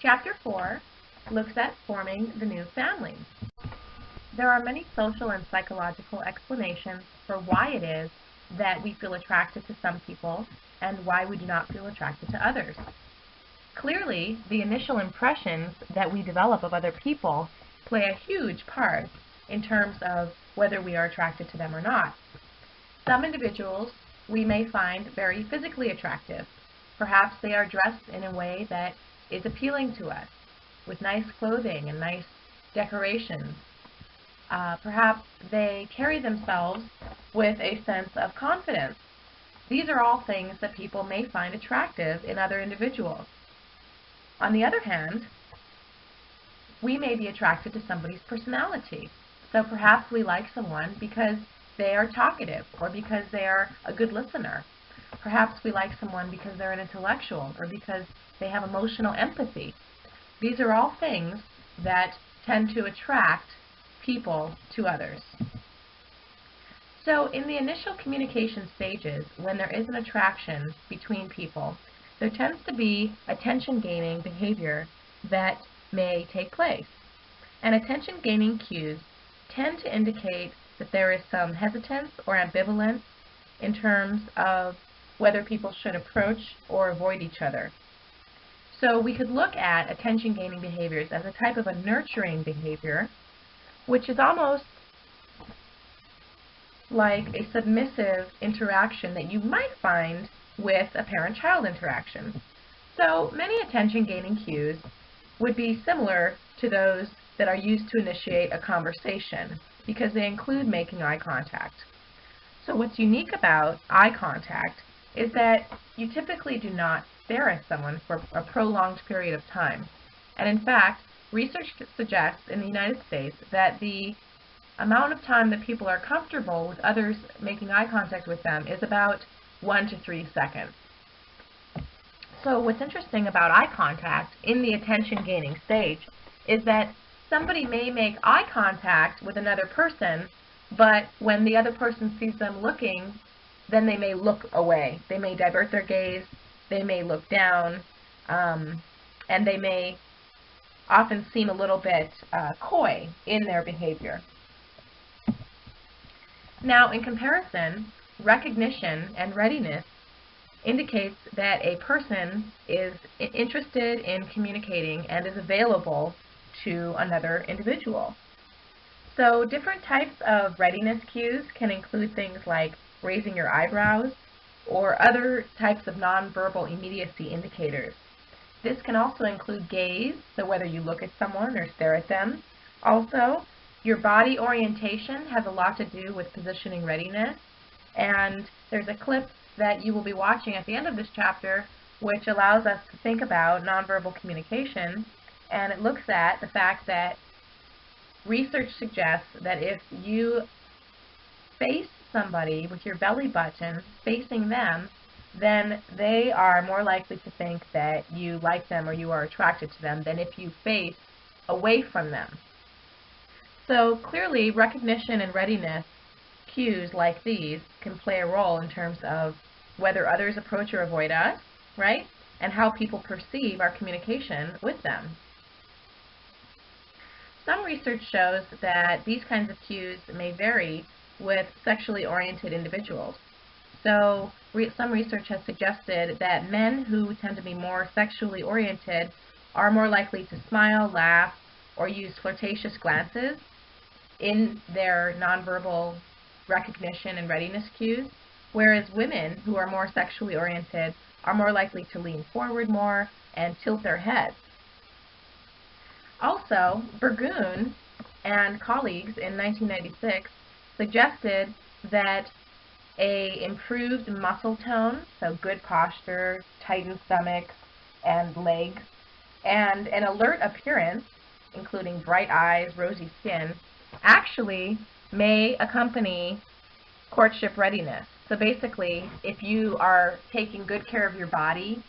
Chapter 4 looks at forming the new family. There are many social and psychological explanations for why it is that we feel attracted to some people and why we do not feel attracted to others. Clearly, the initial impressions that we develop of other people play a huge part in terms of whether we are attracted to them or not. Some individuals we may find very physically attractive. Perhaps they are dressed in a way that is appealing to us, with nice clothing and nice decorations. Perhaps they carry themselves with a sense of confidence. These are all things that people may find attractive in other individuals. On the other hand, we may be attracted to somebody's personality. So perhaps we like someone because they are talkative or because they are a good listener. Perhaps we like someone because they're an intellectual or because they have emotional empathy. These are all things that tend to attract people to others. So in the initial communication stages, when there is an attraction between people, there tends to be attention-gaining behavior that may take place. And attention-gaining cues tend to indicate that there is some hesitance or ambivalence in terms of whether people should approach or avoid each other. So we could look at attention-gaining behaviors as a type of a nurturing behavior, which is almost like a submissive interaction that you might find with a parent-child interaction. So many attention-gaining cues would be similar to those that are used to initiate a conversation because they include making eye contact. So what's unique about eye contact is that you typically do not stare at someone for a prolonged period of time. And in fact, research suggests in the United States that the amount of time that people are comfortable with others making eye contact with them is about 1 to 3 seconds. So what's interesting about eye contact in the attention-gaining stage is that somebody may make eye contact with another person, but when the other person sees them looking, then they may look away. They may divert their gaze, they may look down, and they may often seem a little bit coy in their behavior. Now, in comparison, recognition and readiness indicates that a person is interested in communicating and is available to another individual. So different types of readiness cues can include things like raising your eyebrows or other types of nonverbal immediacy indicators. This can also include gaze, so whether you look at someone or stare at them. Also, your body orientation has a lot to do with positioning readiness, and there's a clip that you will be watching at the end of this chapter which allows us to think about nonverbal communication, and it looks at the fact that research suggests that if you face somebody with your belly button facing them, then they are more likely to think that you like them or you are attracted to them than if you face away from them. So clearly, recognition and readiness cues like these can play a role in terms of whether others approach or avoid us, right? And how people perceive our communication with them. Some research shows that these kinds of cues may vary with sexually oriented individuals. So some research has suggested that men who tend to be more sexually oriented are more likely to smile, laugh, or use flirtatious glances in their nonverbal recognition and readiness cues, whereas women who are more sexually oriented are more likely to lean forward more and tilt their heads. Also, Burgoon and colleagues in 1996 suggested that a improved muscle tone, so good posture, tightened stomach and legs, and an alert appearance, including bright eyes, rosy skin, actually may accompany courtship readiness. So basically, if you are taking good care of your body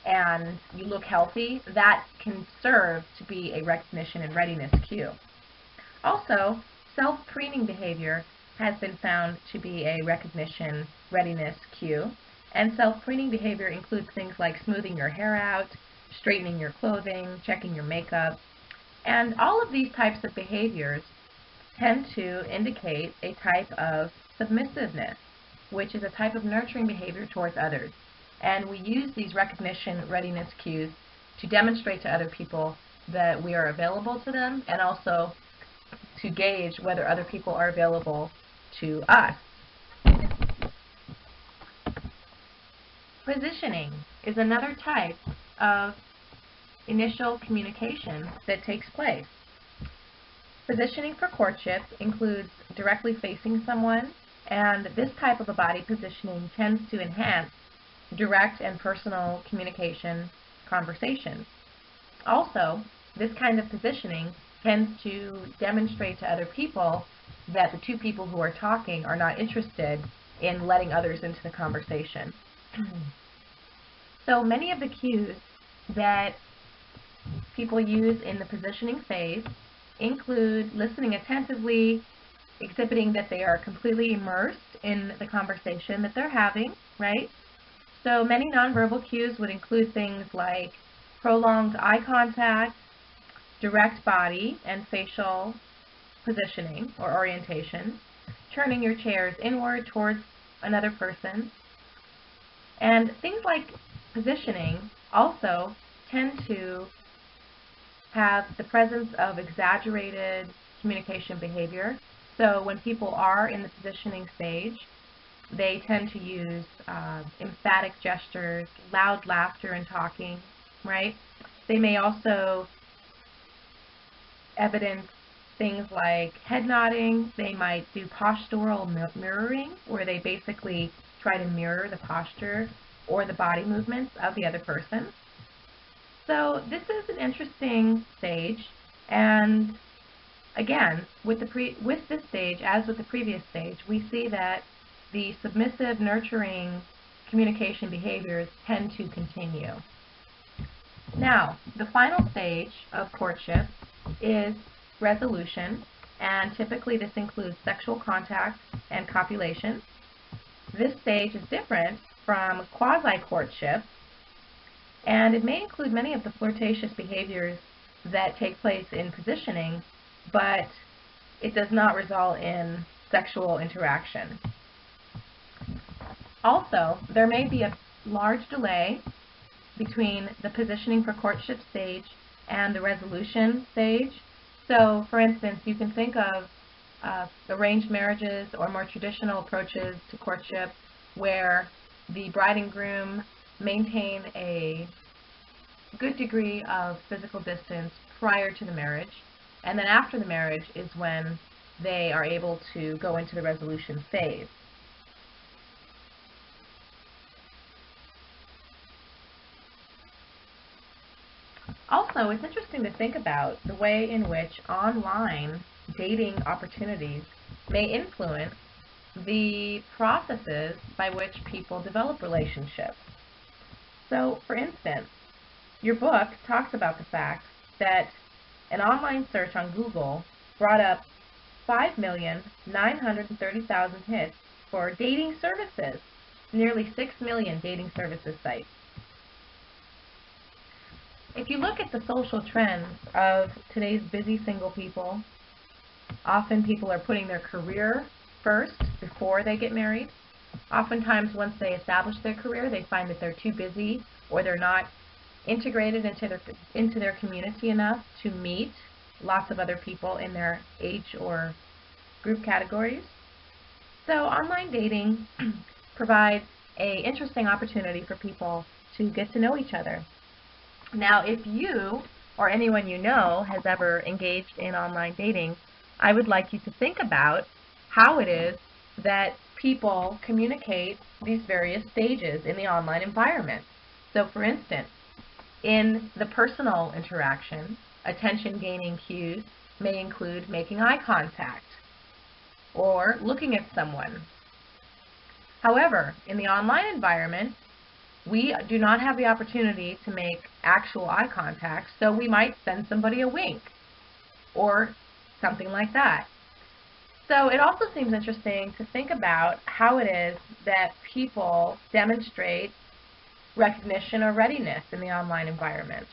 and you look healthy, that can serve to be a recognition and readiness cue. Also, self-preening behavior has been found to be a recognition readiness cue, and self-preening behavior includes things like smoothing your hair out, straightening your clothing, checking your makeup. And all of these types of behaviors tend to indicate a type of submissiveness, which is a type of nurturing behavior towards others. And we use these recognition readiness cues to demonstrate to other people that we are available to them, and also to gauge whether other people are available to us. Positioning is another type of initial communication that takes place. Positioning for courtship includes directly facing someone, and this type of a body positioning tends to enhance direct and personal communication conversations. Also, this kind of positioning tends to demonstrate to other people that the two people who are talking are not interested in letting others into the conversation. So many of the cues that people use in the positioning phase include listening attentively, exhibiting that they are completely immersed in the conversation that they're having, right? So many nonverbal cues would include things like prolonged eye contact, direct body and facial positioning or orientation, turning your chairs inward towards another person. And things like positioning also tend to have the presence of exaggerated communication behavior. So when people are in the positioning stage, they tend to use emphatic gestures, loud laughter and talking, right? They may also evidence things like head nodding. They might do postural mirroring, where they basically try to mirror the posture or the body movements of the other person. So this is an interesting stage, and again, with this stage, as with the previous stage, we see that the submissive, nurturing communication behaviors tend to continue. Now, the final stage of courtship is resolution, and typically this includes sexual contact and copulation. This stage is different from quasi-courtship, and it may include many of the flirtatious behaviors that take place in positioning, but it does not result in sexual interaction. Also, there may be a large delay between the positioning for courtship stage and the resolution stage. So, for instance, you can think of arranged marriages or more traditional approaches to courtship where the bride and groom maintain a good degree of physical distance prior to the marriage, and then after the marriage is when they are able to go into the resolution phase. Also, it's interesting to think about the way in which online dating opportunities may influence the processes by which people develop relationships. So, for instance, your book talks about the fact that an online search on Google brought up 5,930,000 hits for dating services, nearly 6 million dating services sites. If you look at the social trends of today's busy single people, often people are putting their career first before they get married. Oftentimes, once they establish their career, they find that they're too busy or they're not integrated into their community enough to meet lots of other people in their age or group categories. So online dating provides an interesting opportunity for people to get to know each other. Now, if you or anyone you know has ever engaged in online dating, I would like you to think about how it is that people communicate these various stages in the online environment. So, for instance, in the personal interaction, attention-gaining cues may include making eye contact or looking at someone. However, in the online environment, we do not have the opportunity to make actual eye contact, so we might send somebody a wink or something like that. So it also seems interesting to think about how it is that people demonstrate recognition or readiness in the online environment.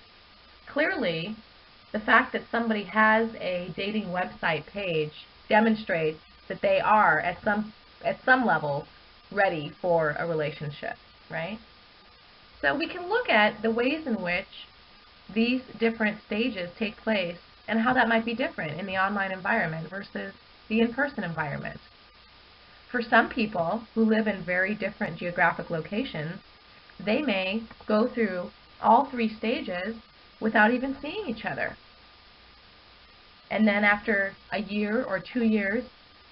Clearly, the fact that somebody has a dating website page demonstrates that they are at some level ready for a relationship, right? So we can look at the ways in which these different stages take place and how that might be different in the online environment versus the in-person environment. For some people who live in very different geographic locations, they may go through all three stages without even seeing each other. And then after a year or 2 years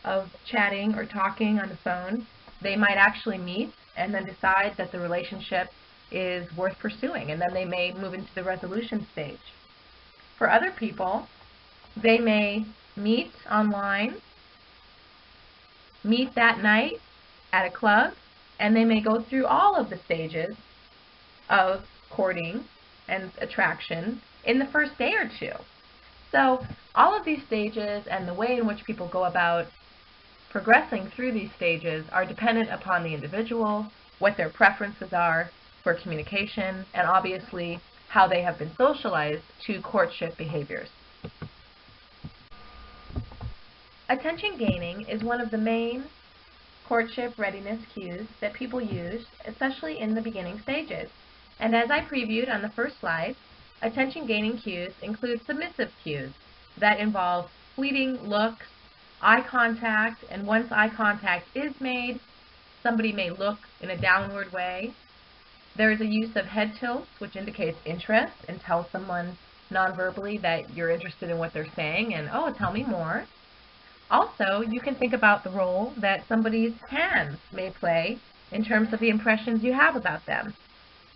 of chatting or talking on the phone, they might actually meet and then decide that the relationship is worth pursuing, and then they may move into the resolution stage. For other people, they may meet online, meet that night at a club, and they may go through all of the stages of courting and attraction in the first day or two. So all of these stages and the way in which people go about progressing through these stages are dependent upon the individual, what their preferences are for communication, and obviously how they have been socialized to courtship behaviors. Attention gaining is one of the main courtship readiness cues that people use, especially in the beginning stages. And as I previewed on the first slide, attention gaining cues include submissive cues that involve fleeting looks, eye contact, and once eye contact is made, somebody may look in a downward way. There is a use of head tilts, which indicates interest and tells someone nonverbally that you're interested in what they're saying and, oh, tell me more. Also, you can think about the role that somebody's hands may play in terms of the impressions you have about them.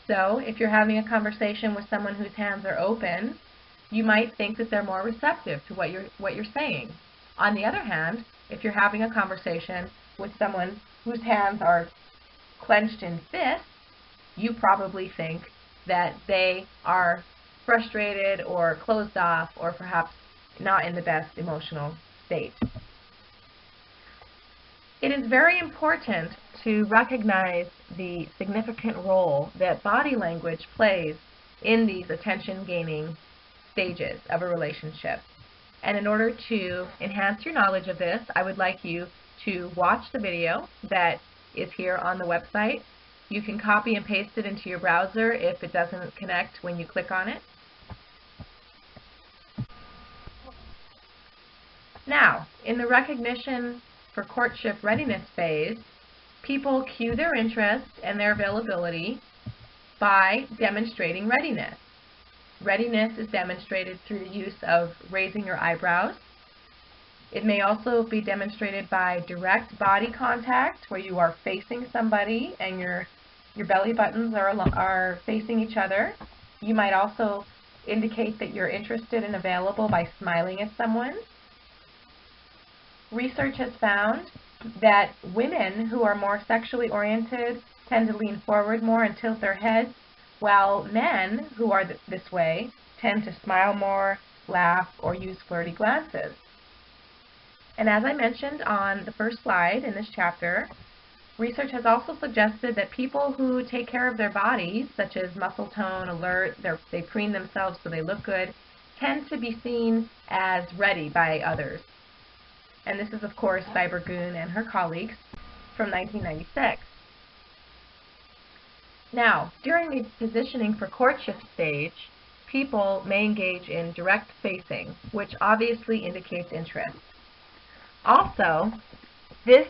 So, if you're having a conversation with someone whose hands are open, you might think that they're more receptive to what you're saying. On the other hand, if you're having a conversation with someone whose hands are clenched in fists, you probably think that they are frustrated or closed off or perhaps not in the best emotional state. It is very important to recognize the significant role that body language plays in these attention-gaining stages of a relationship. And in order to enhance your knowledge of this, I would like you to watch the video that is here on the website. You can copy and paste it into your browser if it doesn't connect when you click on it. Now, in the recognition for courtship readiness phase, people cue their interest and their availability by demonstrating readiness. Readiness is demonstrated through the use of raising your eyebrows. It may also be demonstrated by direct body contact, where you are facing somebody and your belly buttons are facing each other. You might also indicate that you're interested and available by smiling at someone. Research has found that women who are more sexually oriented tend to lean forward more and tilt their heads, while men who are this way tend to smile more, laugh, or use flirty glances. And as I mentioned on the first slide in this chapter, research has also suggested that people who take care of their bodies, such as muscle tone, alert, they preen themselves so they look good, tend to be seen as ready by others. And this is, of course, by Burgoon and her colleagues from 1996. Now, during the positioning for courtship stage, people may engage in direct facing, which obviously indicates interest. Also, this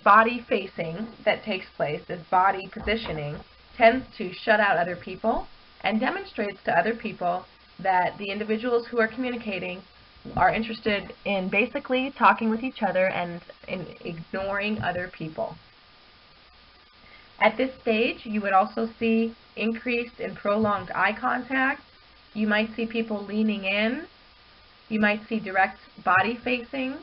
body facing that takes place, this body positioning, tends to shut out other people and demonstrates to other people that the individuals who are communicating are interested in basically talking with each other and in ignoring other people. At this stage, you would also see increased and prolonged eye contact. You might see people leaning in. You might see direct body facing.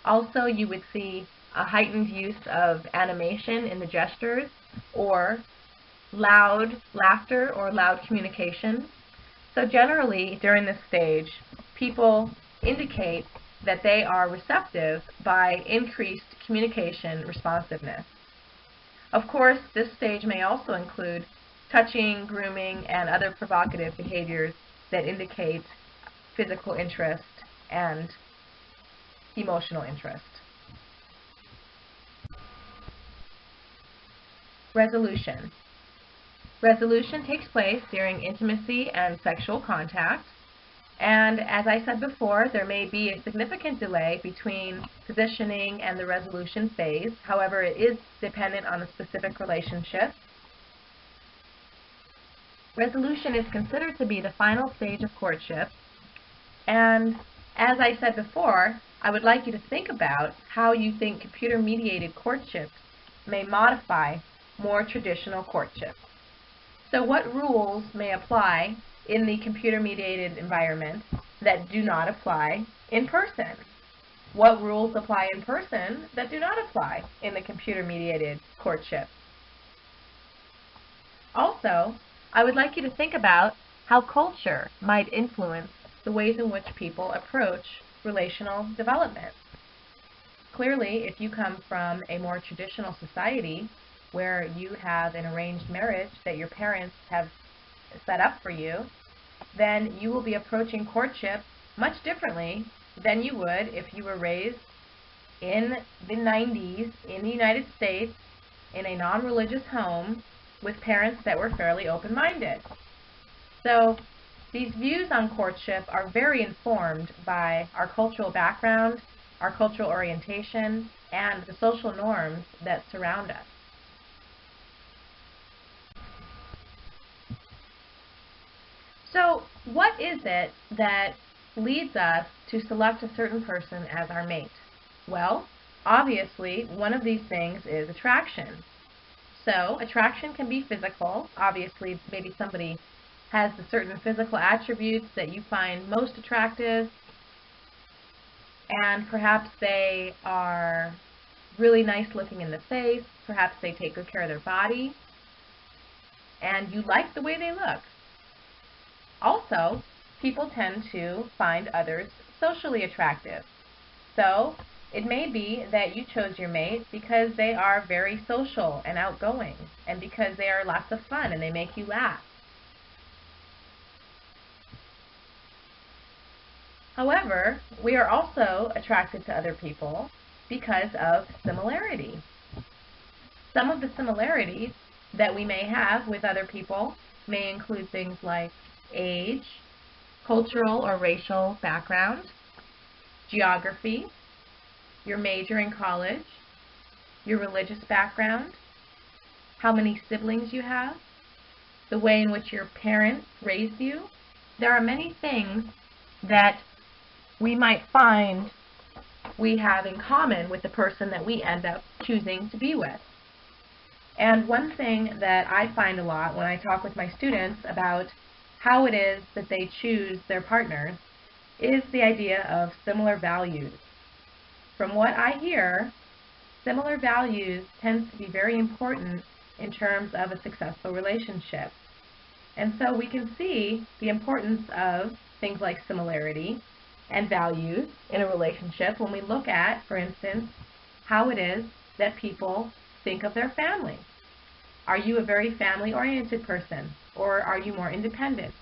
Also, you would see a heightened use of animation in the gestures, or loud laughter or loud communication. So generally, during this stage, people indicate that they are receptive by increased communication responsiveness. Of course, this stage may also include touching, grooming, and other provocative behaviors that indicate physical interest and emotional interest. Resolution. Resolution takes place during intimacy and sexual contact, and as I said before, there may be a significant delay between positioning and the resolution phase. However, it is dependent on the specific relationship. Resolution is considered to be the final stage of courtship, and as I said before, I would like you to think about how you think computer-mediated courtships may modify more traditional courtship. So what rules may apply in the computer-mediated environment that do not apply in person? What rules apply in person that do not apply in the computer-mediated courtship? Also, I would like you to think about how culture might influence the ways in which people approach relational development. Clearly, if you come from a more traditional society where you have an arranged marriage that your parents have set up for you, then you will be approaching courtship much differently than you would if you were raised in the 90s in the United States in a non-religious home with parents that were fairly open-minded. So these views on courtship are very informed by our cultural background, our cultural orientation, and the social norms that surround us. So what is it that leads us to select a certain person as our mate? Well, obviously, one of these things is attraction. So attraction can be physical. Obviously, maybe somebody has the certain physical attributes that you find most attractive, and perhaps they are really nice looking in the face, perhaps they take good care of their body, and you like the way they look. Also, people tend to find others socially attractive. So, it may be that you chose your mate because they are very social and outgoing, and because they are lots of fun and they make you laugh. However, we are also attracted to other people because of similarity. Some of the similarities that we may have with other people may include things like age, cultural or racial background, geography, your major in college, your religious background, how many siblings you have, the way in which your parents raised you. There are many things that we might find we have in common with the person that we end up choosing to be with. And one thing that I find a lot when I talk with my students about how it is that they choose their partners is the idea of similar values. From what I hear, similar values tends to be very important in terms of a successful relationship. And so we can see the importance of things like similarity and values in a relationship when we look at, for instance, how it is that people think of their family. Are you a very family-oriented person, or are you more independent?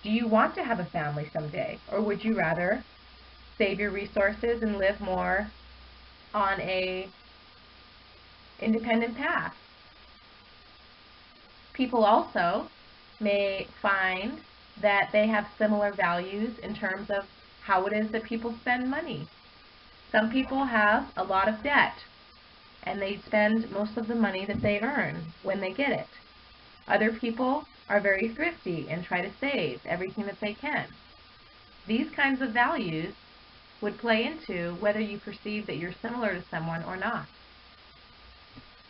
Do you want to have a family someday, or would you rather save your resources and live more on a independent path? People also may find that they have similar values in terms of how it is that people spend money. Some people have a lot of debt, and they spend most of the money that they earn when they get it. Other people are very thrifty and try to save everything that they can. These kinds of values would play into whether you perceive that you're similar to someone or not.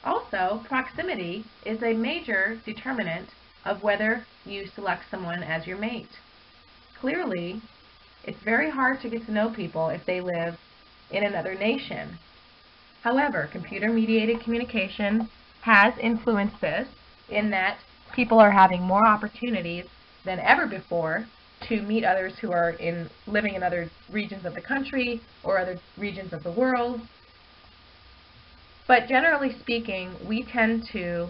Also, proximity is a major determinant of whether you select someone as your mate. Clearly, it's very hard to get to know people if they live in another nation. However, computer-mediated communication has influenced this in that people are having more opportunities than ever before to meet others who are living in other regions of the country or other regions of the world. But generally speaking, we tend to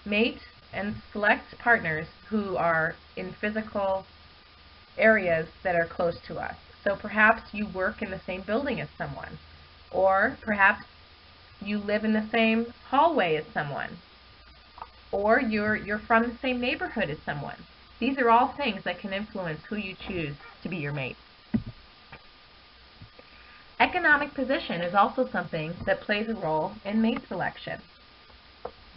mate and select partners who are in physical areas that are close to us. So perhaps you work in the same building as someone, or perhaps you live in the same hallway as someone, or you're from the same neighborhood as someone. These are all things that can influence who you choose to be your mate. Economic position is also something that plays a role in mate selection.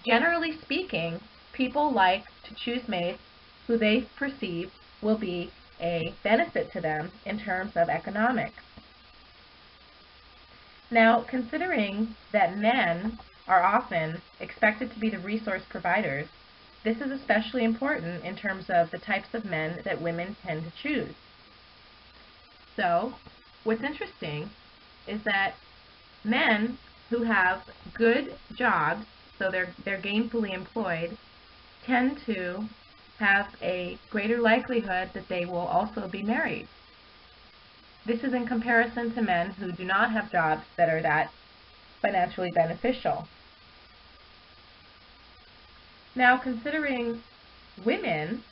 Generally speaking, people like to choose mates who they perceive will be a benefit to them in terms of economics. Now, considering that men are often expected to be the resource providers, this is especially important in terms of the types of men that women tend to choose. So, what's interesting is that men who have good jobs, so they're gainfully employed, tend to have a greater likelihood that they will also be married. This is in comparison to men who do not have jobs that are that financially beneficial. Now, considering women's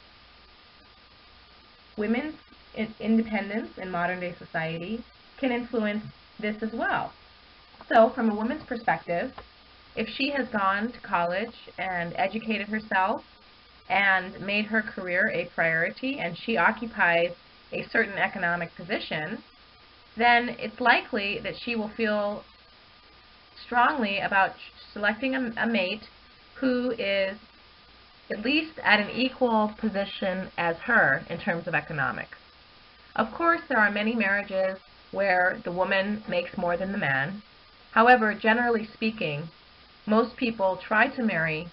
independence in modern day society can influence this as well. So, from a woman's perspective, if she has gone to college and educated herself and made her career a priority and she occupies a certain economic position, then it's likely that she will feel strongly about selecting a mate who is at least at an equal position as her in terms of economics. Of course, there are many marriages where the woman makes more than the man. However, generally speaking, most people try to marry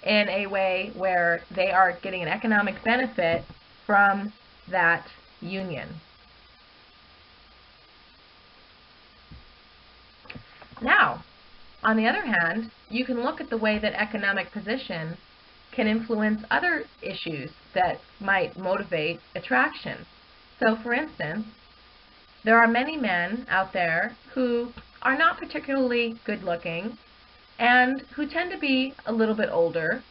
in a way where they are getting an economic benefit from that union. Now, on the other hand, you can look at the way that economic position can influence other issues that might motivate attraction. So, for instance, there are many men out there who are not particularly good looking and who tend to be a little bit older,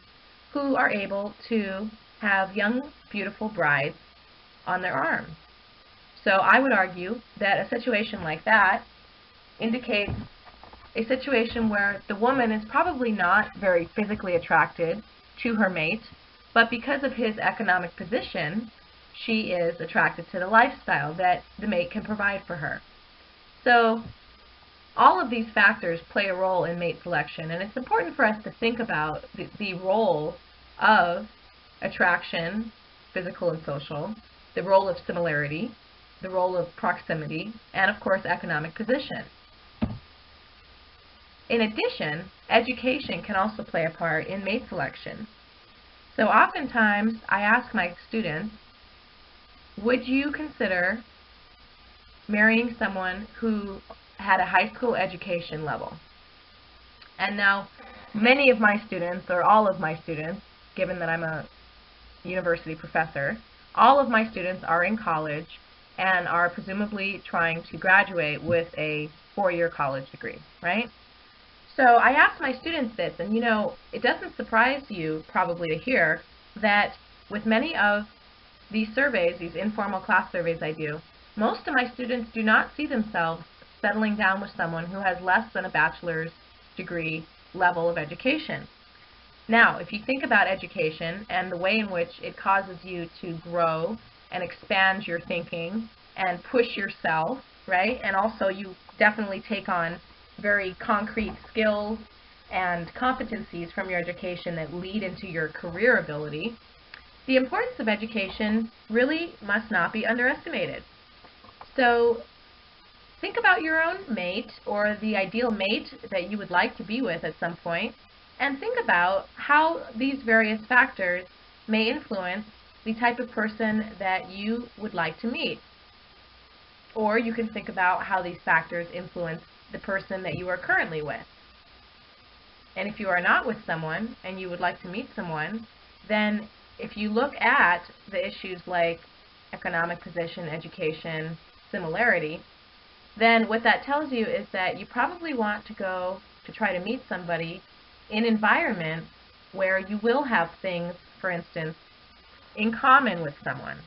who are able to have young, beautiful brides on their arms. So I would argue that a situation like that indicates a situation where the woman is probably not very physically attracted to her mate, but because of his economic position, she is attracted to the lifestyle that the mate can provide for her. So all of these factors play a role in mate selection, and it's important for us to think about the role of attraction, physical and social, the role of similarity, the role of proximity, and of course economic position. In addition, education can also play a part in mate selection. So oftentimes I ask my students, would you consider marrying someone who had a high school education level? And now many of my students, or all of my students, given that I'm a university professor, all of my students are in college and are presumably trying to graduate with a 4-year college degree, right? So I ask my students this, and you know, it doesn't surprise you probably to hear that with many of these surveys, these informal class surveys I do, most of my students do not see themselves settling down with someone who has less than a bachelor's degree level of education. Now, if you think about education and the way in which it causes you to grow and expand your thinking and push yourself, right? And also you definitely take on very concrete skills and competencies from your education that lead into your career ability, the importance of education really must not be underestimated. So think about your own mate or the ideal mate that you would like to be with at some point, and think about how these various factors may influence the type of person that you would like to meet. Or you can think about how these factors influence the person that you are currently with. And if you are not with someone and you would like to meet someone, then if you look at the issues like economic position, education, similarity, then what that tells you is that you probably want to go to try to meet somebody in environments where you will have things, for instance, in common with someone.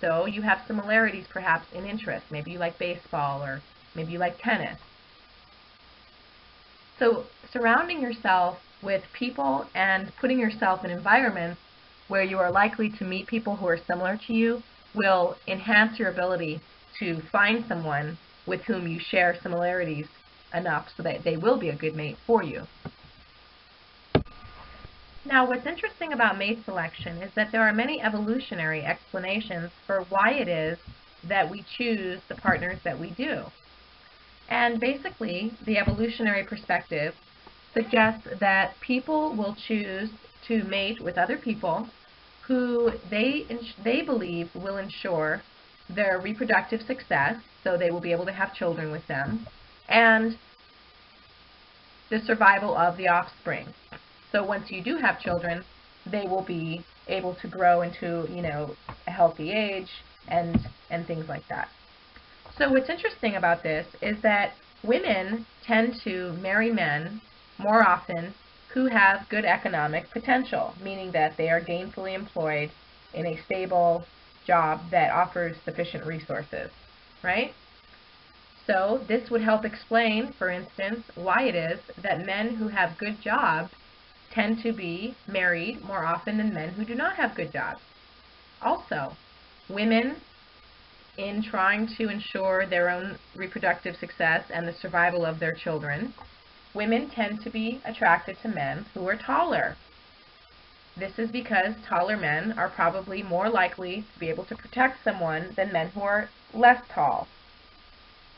So you have similarities perhaps in interest. Maybe you like baseball, or maybe you like tennis. So surrounding yourself with people and putting yourself in environments where you are likely to meet people who are similar to you will enhance your ability to find someone with whom you share similarities enough so that they will be a good mate for you. Now, what's interesting about mate selection is that there are many evolutionary explanations for why it is that we choose the partners that we do. And basically, the evolutionary perspective suggests that people will choose to mate with other people who they believe will ensure their reproductive success, so they will be able to have children with them, and the survival of the offspring. So once you do have children, they will be able to grow into, a healthy age and things like that. So what's interesting about this is that women tend to marry men more often who have good economic potential, meaning that they are gainfully employed in a stable job that offers sufficient resources, right? So this would help explain, for instance, why it is that men who have good jobs tend to be married more often than men who do not have good jobs. Also, women, in trying to ensure their own reproductive success and the survival of their children, women tend to be attracted to men who are taller. This is because taller men are probably more likely to be able to protect someone than men who are less tall.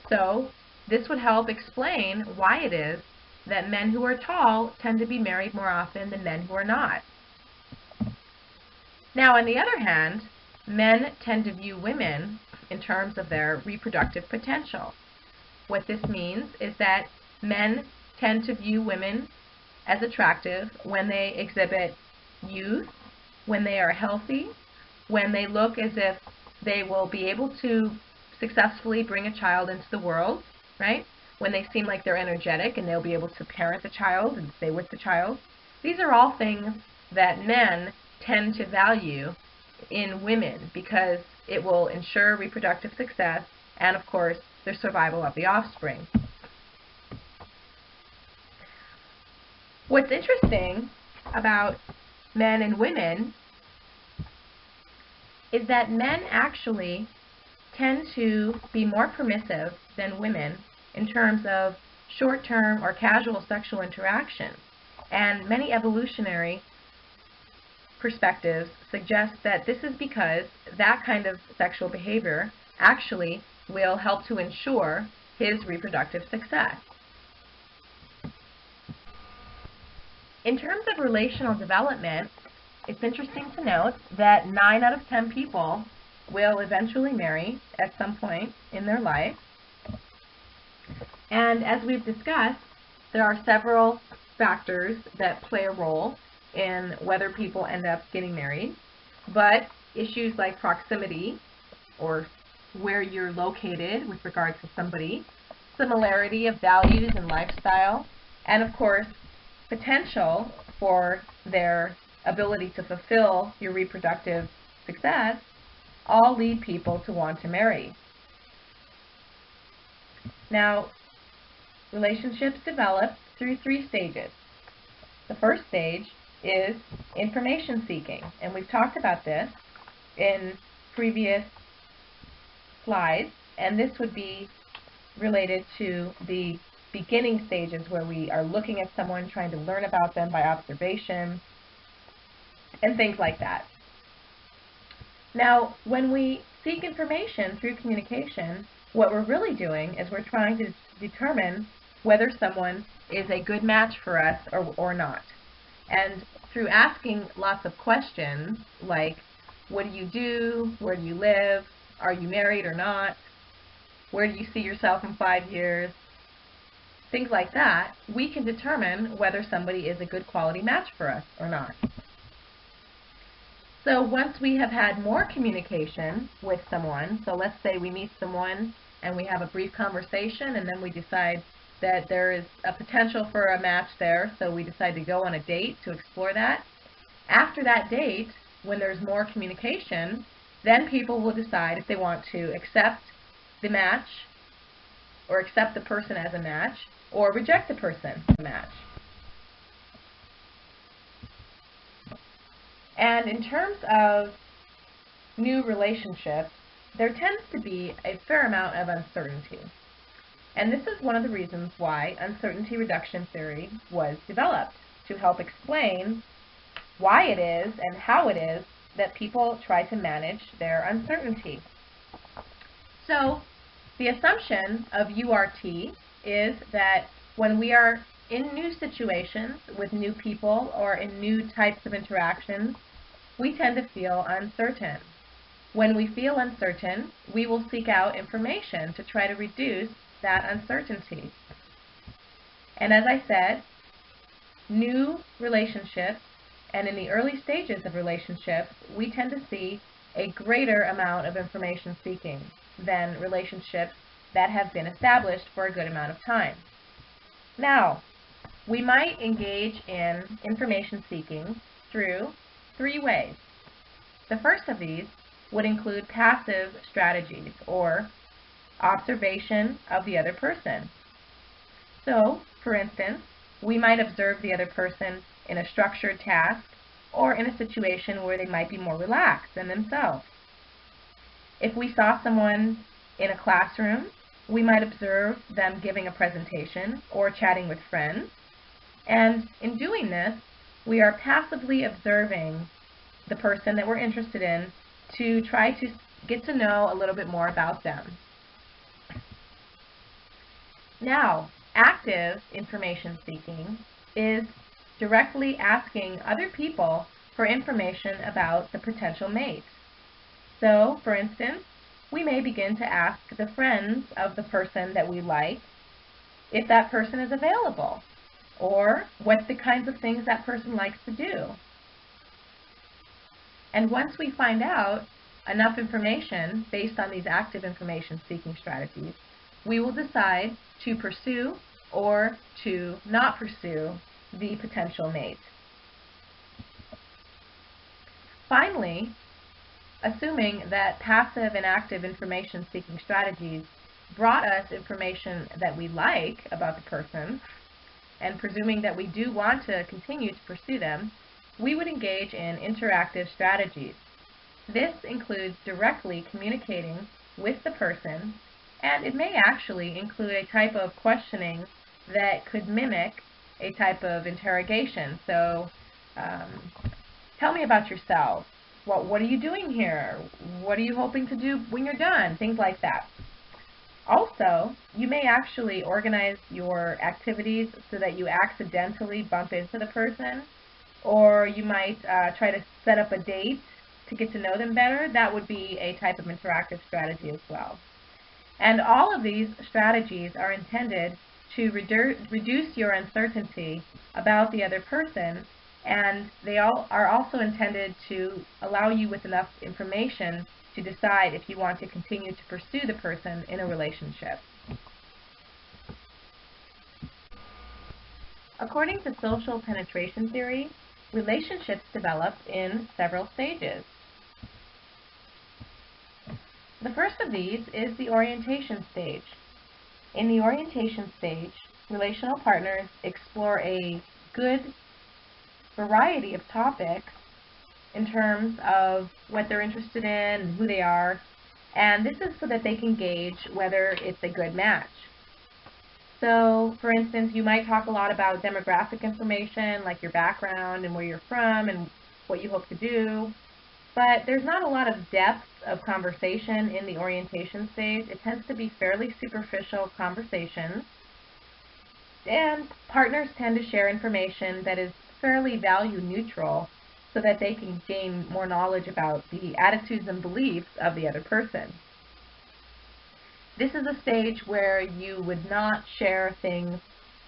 So this would help explain why it is that men who are tall tend to be married more often than men who are not. Now, on the other hand, men tend to view women in terms of their reproductive potential. What this means is that men tend to view women as attractive when they exhibit youth, when they are healthy, when they look as if they will be able to successfully bring a child into the world, right? When they seem like they're energetic and they'll be able to parent the child and stay with the child. These are all things that men tend to value in women because it will ensure reproductive success and, of course, the survival of the offspring. What's interesting about men and women is that men actually tend to be more permissive than women in terms of short-term or casual sexual interaction. And many evolutionary perspectives suggest that this is because that kind of sexual behavior actually will help to ensure his reproductive success. In terms of relational development, it's interesting to note that 9 out of 10 people will eventually marry at some point in their life. And as we've discussed, there are several factors that play a role in whether people end up getting married. But issues like proximity, or where you're located with regard to somebody, similarity of values and lifestyle, and of course, potential for their ability to fulfill your reproductive success, all lead people to want to marry. Now, relationships develop through 3 stages. The first stage is information seeking, and we've talked about this in previous slides, and this would be related to the beginning stages where we are looking at someone, trying to learn about them by observation, and things like that. Now, when we seek information through communication, what we're really doing is we're trying to determine whether someone is a good match for us or not. And through asking lots of questions like, what do you do? Where do you live? Are you married or not? Where do you see yourself in 5 years? Things like that, we can determine whether somebody is a good quality match for us or not. So once we have had more communication with someone, so let's say we meet someone and we have a brief conversation and then we decide that there is a potential for a match there, so we decide to go on a date to explore that. After that date, when there's more communication, then people will decide if they want to accept the match or accept the person as a match or reject the person as a match. And in terms of new relationships, there tends to be a fair amount of uncertainty. And this is one of the reasons why uncertainty reduction theory was developed, to help explain why it is and how it is that people try to manage their uncertainty. So the assumption of URT is that when we are in new situations with new people or in new types of interactions, we tend to feel uncertain. When we feel uncertain, we will seek out information to try to reduce that uncertainty. And as I said, new relationships and in the early stages of relationships, we tend to see a greater amount of information seeking than relationships that have been established for a good amount of time. Now, we might engage in information seeking through 3 ways. The first of these would include passive strategies, or observation of the other person. So, for instance, we might observe the other person in a structured task or in a situation where they might be more relaxed in themselves. If we saw someone in a classroom, we might observe them giving a presentation or chatting with friends. And in doing this, we are passively observing the person that we're interested in to try to get to know a little bit more about them. Now, active information seeking is directly asking other people for information about the potential mate. So, for instance, we may begin to ask the friends of the person that we like if that person is available, or what the kinds of things that person likes to do. And once we find out enough information based on these active information seeking strategies, we will decide to pursue or to not pursue the potential mate. Finally, assuming that passive and active information seeking strategies brought us information that we like about the person, and presuming that we do want to continue to pursue them, we would engage in interactive strategies. This includes directly communicating with the person, and it may actually include a type of questioning that could mimic a type of interrogation. So, tell me about yourself. What are you doing here? What are you hoping to do when you're done? Things like that. Also, you may actually organize your activities so that you accidentally bump into the person, or you might try to set up a date to get to know them better. That would be a type of interactive strategy as well. And all of these strategies are intended to reduce your uncertainty about the other person, and they all are also intended to allow you with enough information to decide if you want to continue to pursue the person in a relationship. According to social penetration theory, relationships develop in several stages. The first of these is the orientation stage. In the orientation stage, relational partners explore a good variety of topics in terms of what they're interested in and who they are, and this is so that they can gauge whether it's a good match. So, for instance, you might talk a lot about demographic information, like your background and where you're from and what you hope to do, but there's not a lot of depth of conversation in the orientation stage. It tends to be fairly superficial conversations, and partners tend to share information that is fairly value neutral so that they can gain more knowledge about the attitudes and beliefs of the other person. This is a stage where you would not share things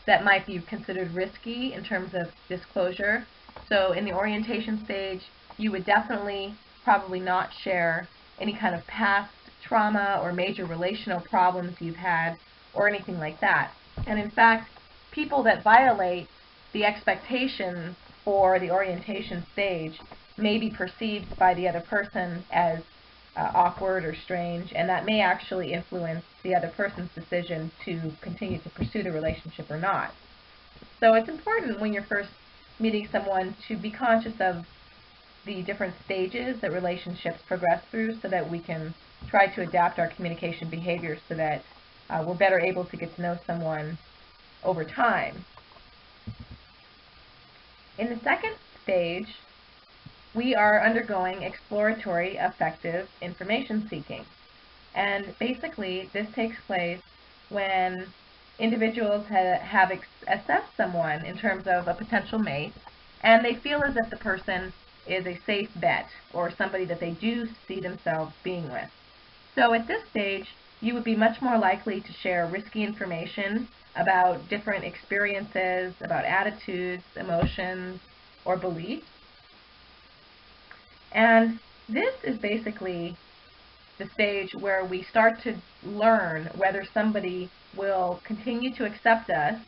that might be considered risky in terms of disclosure. So in the orientation stage, you would definitely probably not share any kind of past trauma or major relational problems you've had or anything like that. And in fact, people that violate the expectations for the orientation stage may be perceived by the other person as awkward or strange, and that may actually influence the other person's decision to continue to pursue the relationship or not. So it's important when you're first meeting someone to be conscious of the different stages that relationships progress through so that we can try to adapt our communication behaviors so that we're better able to get to know someone over time. In the second stage, we are undergoing exploratory affective information seeking. And basically, this takes place when individuals have assessed someone in terms of a potential mate, and they feel as if the person is a safe bet or somebody that they do see themselves being with. So at this stage, you would be much more likely to share risky information about different experiences, about attitudes, emotions, or beliefs. And this is basically the stage where we start to learn whether somebody will continue to accept us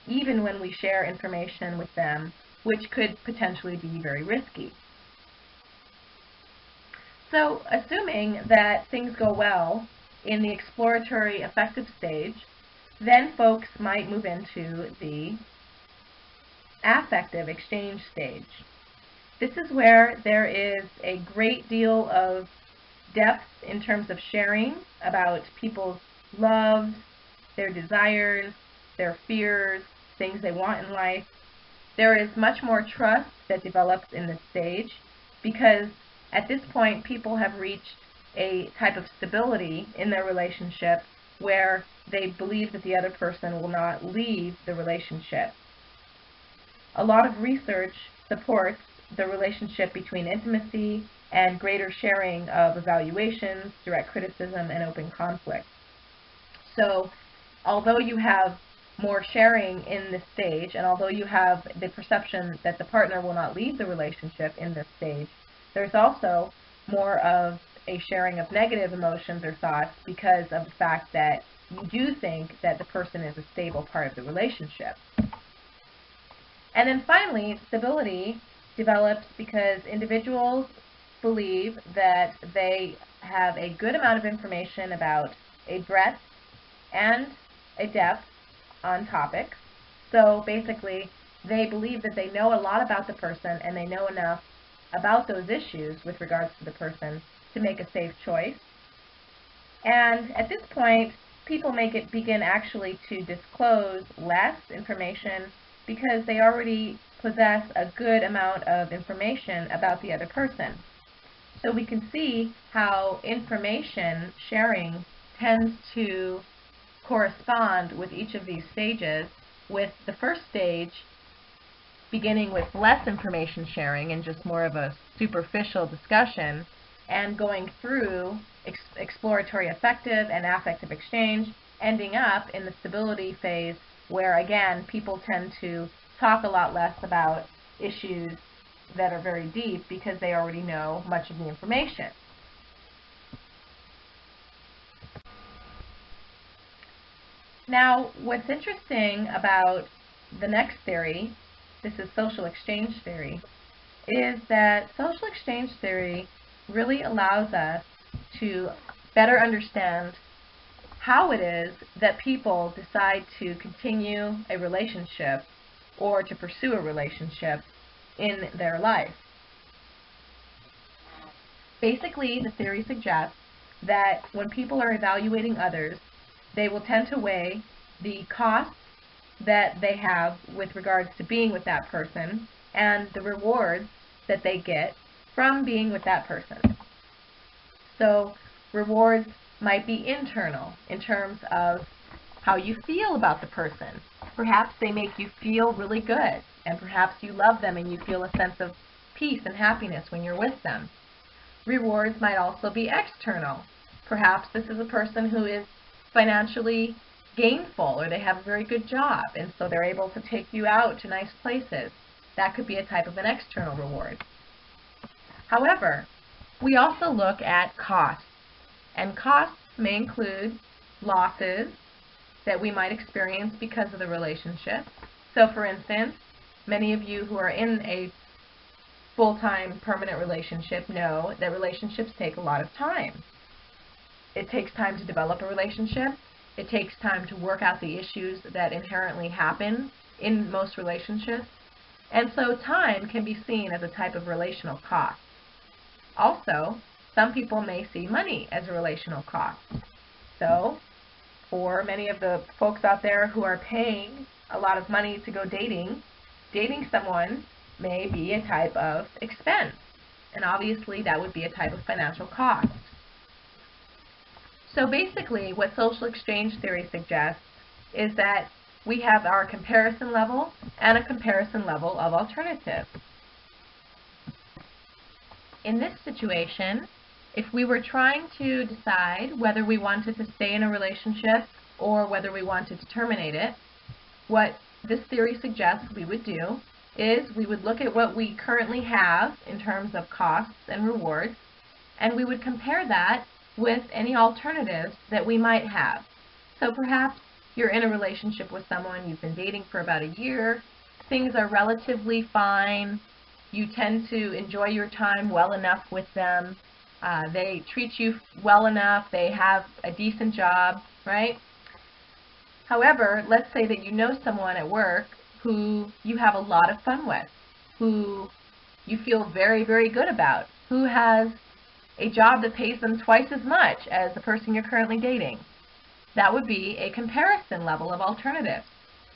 even when we share information with them, which could potentially be very risky. So, assuming that things go well in the exploratory affective stage, then folks might move into the affective exchange stage. This is where there is a great deal of depth in terms of sharing about people's loves, their desires, their fears, things they want in life. There is much more trust that develops in this stage because at this point people have reached a type of stability in their relationship where they believe that the other person will not leave the relationship. A lot of research supports the relationship between intimacy and greater sharing of evaluations, direct criticism, and open conflict. So, although you have more sharing in this stage, and although you have the perception that the partner will not leave the relationship in this stage, there's also more of a sharing of negative emotions or thoughts because of the fact that you do think that the person is a stable part of the relationship. And then finally, stability develops because individuals believe that they have a good amount of information about a breadth and a depth on topics. So basically, they believe that they know a lot about the person and they know enough about those issues with regards to the person to make a safe choice. And at this point, people begin actually to disclose less information because they already possess a good amount of information about the other person. So we can see how information sharing tends to correspond with each of these stages, with the first stage beginning with less information sharing and just more of a superficial discussion, and going through exploratory affective and affective exchange, ending up in the stability phase where, again, people tend to talk a lot less about issues that are very deep because they already know much of the information. Now, what's interesting about the next theory, this is social exchange theory, is that social exchange theory really allows us to better understand how it is that people decide to continue a relationship or to pursue a relationship in their life. Basically, the theory suggests that when people are evaluating others, they will tend to weigh the costs that they have with regards to being with that person and the rewards that they get from being with that person. So rewards might be internal in terms of how you feel about the person. Perhaps they make you feel really good, and perhaps you love them and you feel a sense of peace and happiness when you're with them. Rewards might also be external. Perhaps this is a person who is financially gainful, or they have a very good job, and so they're able to take you out to nice places. That could be a type of an external reward. However, we also look at costs, and costs may include losses, that we might experience because of the relationship. So for instance, many of you who are in a full-time permanent relationship know that relationships take a lot of time. It takes time to develop a relationship. It takes time to work out the issues that inherently happen in most relationships. And so time can be seen as a type of relational cost. Also, some people may see money as a relational cost. So, for many of the folks out there who are paying a lot of money to go dating, dating someone may be a type of expense. And obviously that would be a type of financial cost. So basically what social exchange theory suggests is that we have our comparison level and a comparison level of alternative. In this situation, if we were trying to decide whether we wanted to stay in a relationship or whether we wanted to terminate it, what this theory suggests we would do is we would look at what we currently have in terms of costs and rewards, and we would compare that with any alternatives that we might have. So perhaps you're in a relationship with someone, you've been dating for about a year, things are relatively fine, you tend to enjoy your time well enough with them, they treat you well enough, they have a decent job, right? However, let's say that you know someone at work who you have a lot of fun with, who you feel very, very good about, who has a job that pays them twice as much as the person you're currently dating. That would be a comparison level of alternatives.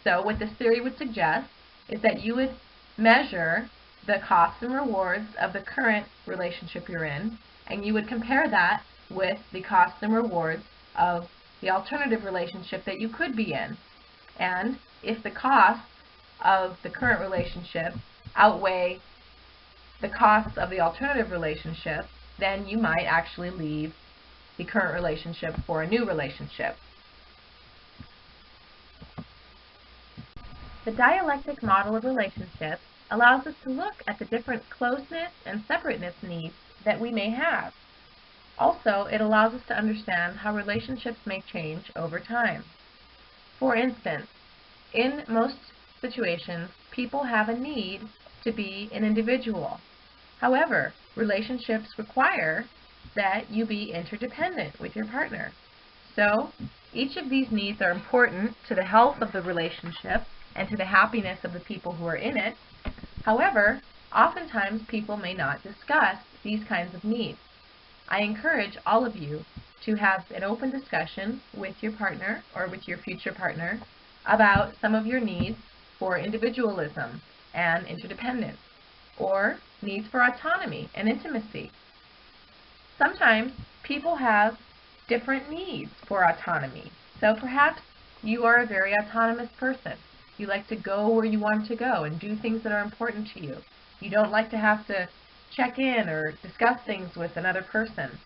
So what this theory would suggest is that you would measure the costs and rewards of the current relationship you're in, and you would compare that with the costs and rewards of the alternative relationship that you could be in. And if the costs of the current relationship outweigh the costs of the alternative relationship, then you might actually leave the current relationship for a new relationship. The dialectic model of relationships allows us to look at the different closeness and separateness needs that we may have. Also, it allows us to understand how relationships may change over time. For instance, in most situations, people have a need to be an individual. However, relationships require that you be interdependent with your partner. So, each of these needs are important to the health of the relationship and to the happiness of the people who are in it. However, oftentimes people may not discuss these kinds of needs. I encourage all of you to have an open discussion with your partner or with your future partner about some of your needs for individualism and interdependence, or needs for autonomy and intimacy. Sometimes people have different needs for autonomy. So perhaps you are a very autonomous person. You like to go where you want to go and do things that are important to you. You don't like to have to check in or discuss things with another person.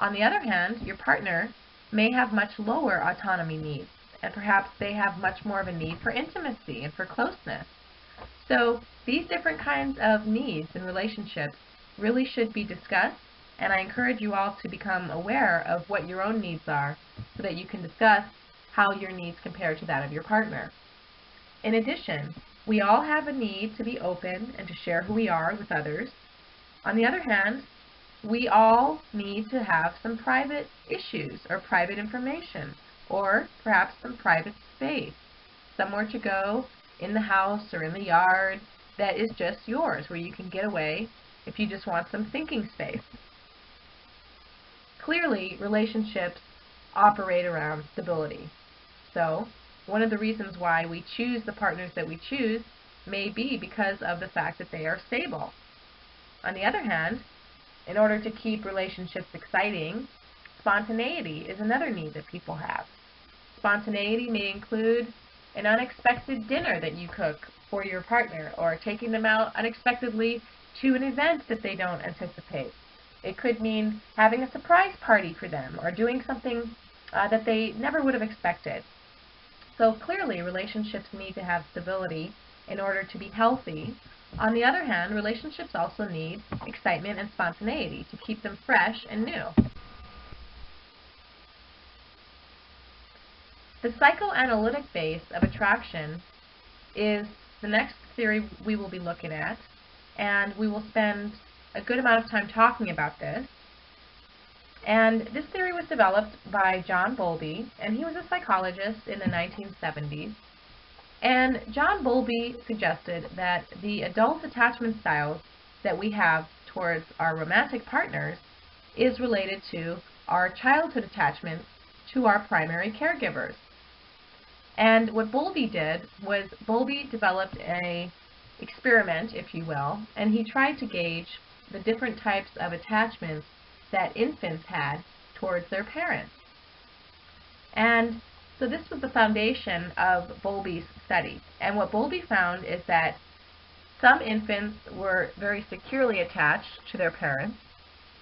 On the other hand, your partner may have much lower autonomy needs, and perhaps they have much more of a need for intimacy and for closeness. So these different kinds of needs in relationships really should be discussed, and I encourage you all to become aware of what your own needs are so that you can discuss how your needs compare to that of your partner. In addition, we all have a need to be open and to share who we are with others. On the other hand, we all need to have some private issues or private information, or perhaps some private space, somewhere to go in the house or in the yard that is just yours, where you can get away if you just want some thinking space. Clearly, relationships operate around stability. So, one of the reasons why we choose the partners that we choose may be because of the fact that they are stable. On the other hand, in order to keep relationships exciting, spontaneity is another need that people have. Spontaneity may include an unexpected dinner that you cook for your partner, or taking them out unexpectedly to an event that they don't anticipate. It could mean having a surprise party for them, or doing something that they never would have expected. So clearly, relationships need to have stability in order to be healthy. On the other hand, relationships also need excitement and spontaneity to keep them fresh and new. The psychoanalytic base of attraction is the next theory we will be looking at, and we will spend a good amount of time talking about this. And this theory was developed by John Bowlby, and he was a psychologist in the 1970s. And John Bowlby suggested that the adult attachment styles that we have towards our romantic partners is related to our childhood attachments to our primary caregivers. And what Bowlby did was Bowlby developed an experiment, if you will, and he tried to gauge the different types of attachments that infants had towards their parents. And so this was the foundation of Bowlby's study. And what Bowlby found is that some infants were very securely attached to their parents.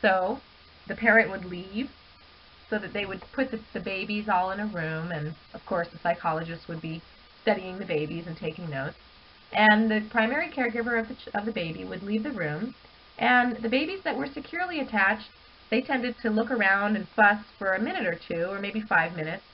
So the parent would leave so that they would put the babies all in a room, and of course the psychologist would be studying the babies and taking notes. And the primary caregiver of the baby would leave the room, and the babies that were securely attached, they tended to look around and fuss for a minute or two, or maybe 5 minutes,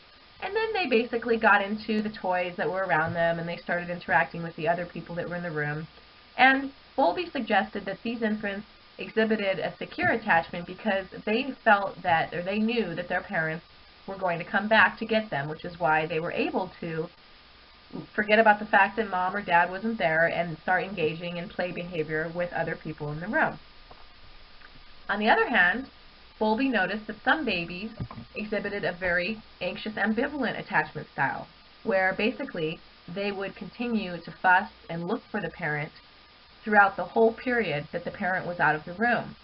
and then they basically got into the toys that were around them, and they started interacting with the other people that were in the room. And Bowlby suggested that these infants exhibited a secure attachment because they felt that, or they knew that their parents were going to come back to get them, which is why they were able to forget about the fact that mom or dad wasn't there and start engaging in play behavior with other people in the room. On the other hand, Bowlby noticed that some babies exhibited a very anxious, ambivalent attachment style, where basically they would continue to fuss and look for the parent throughout the whole period that the parent was out of the room.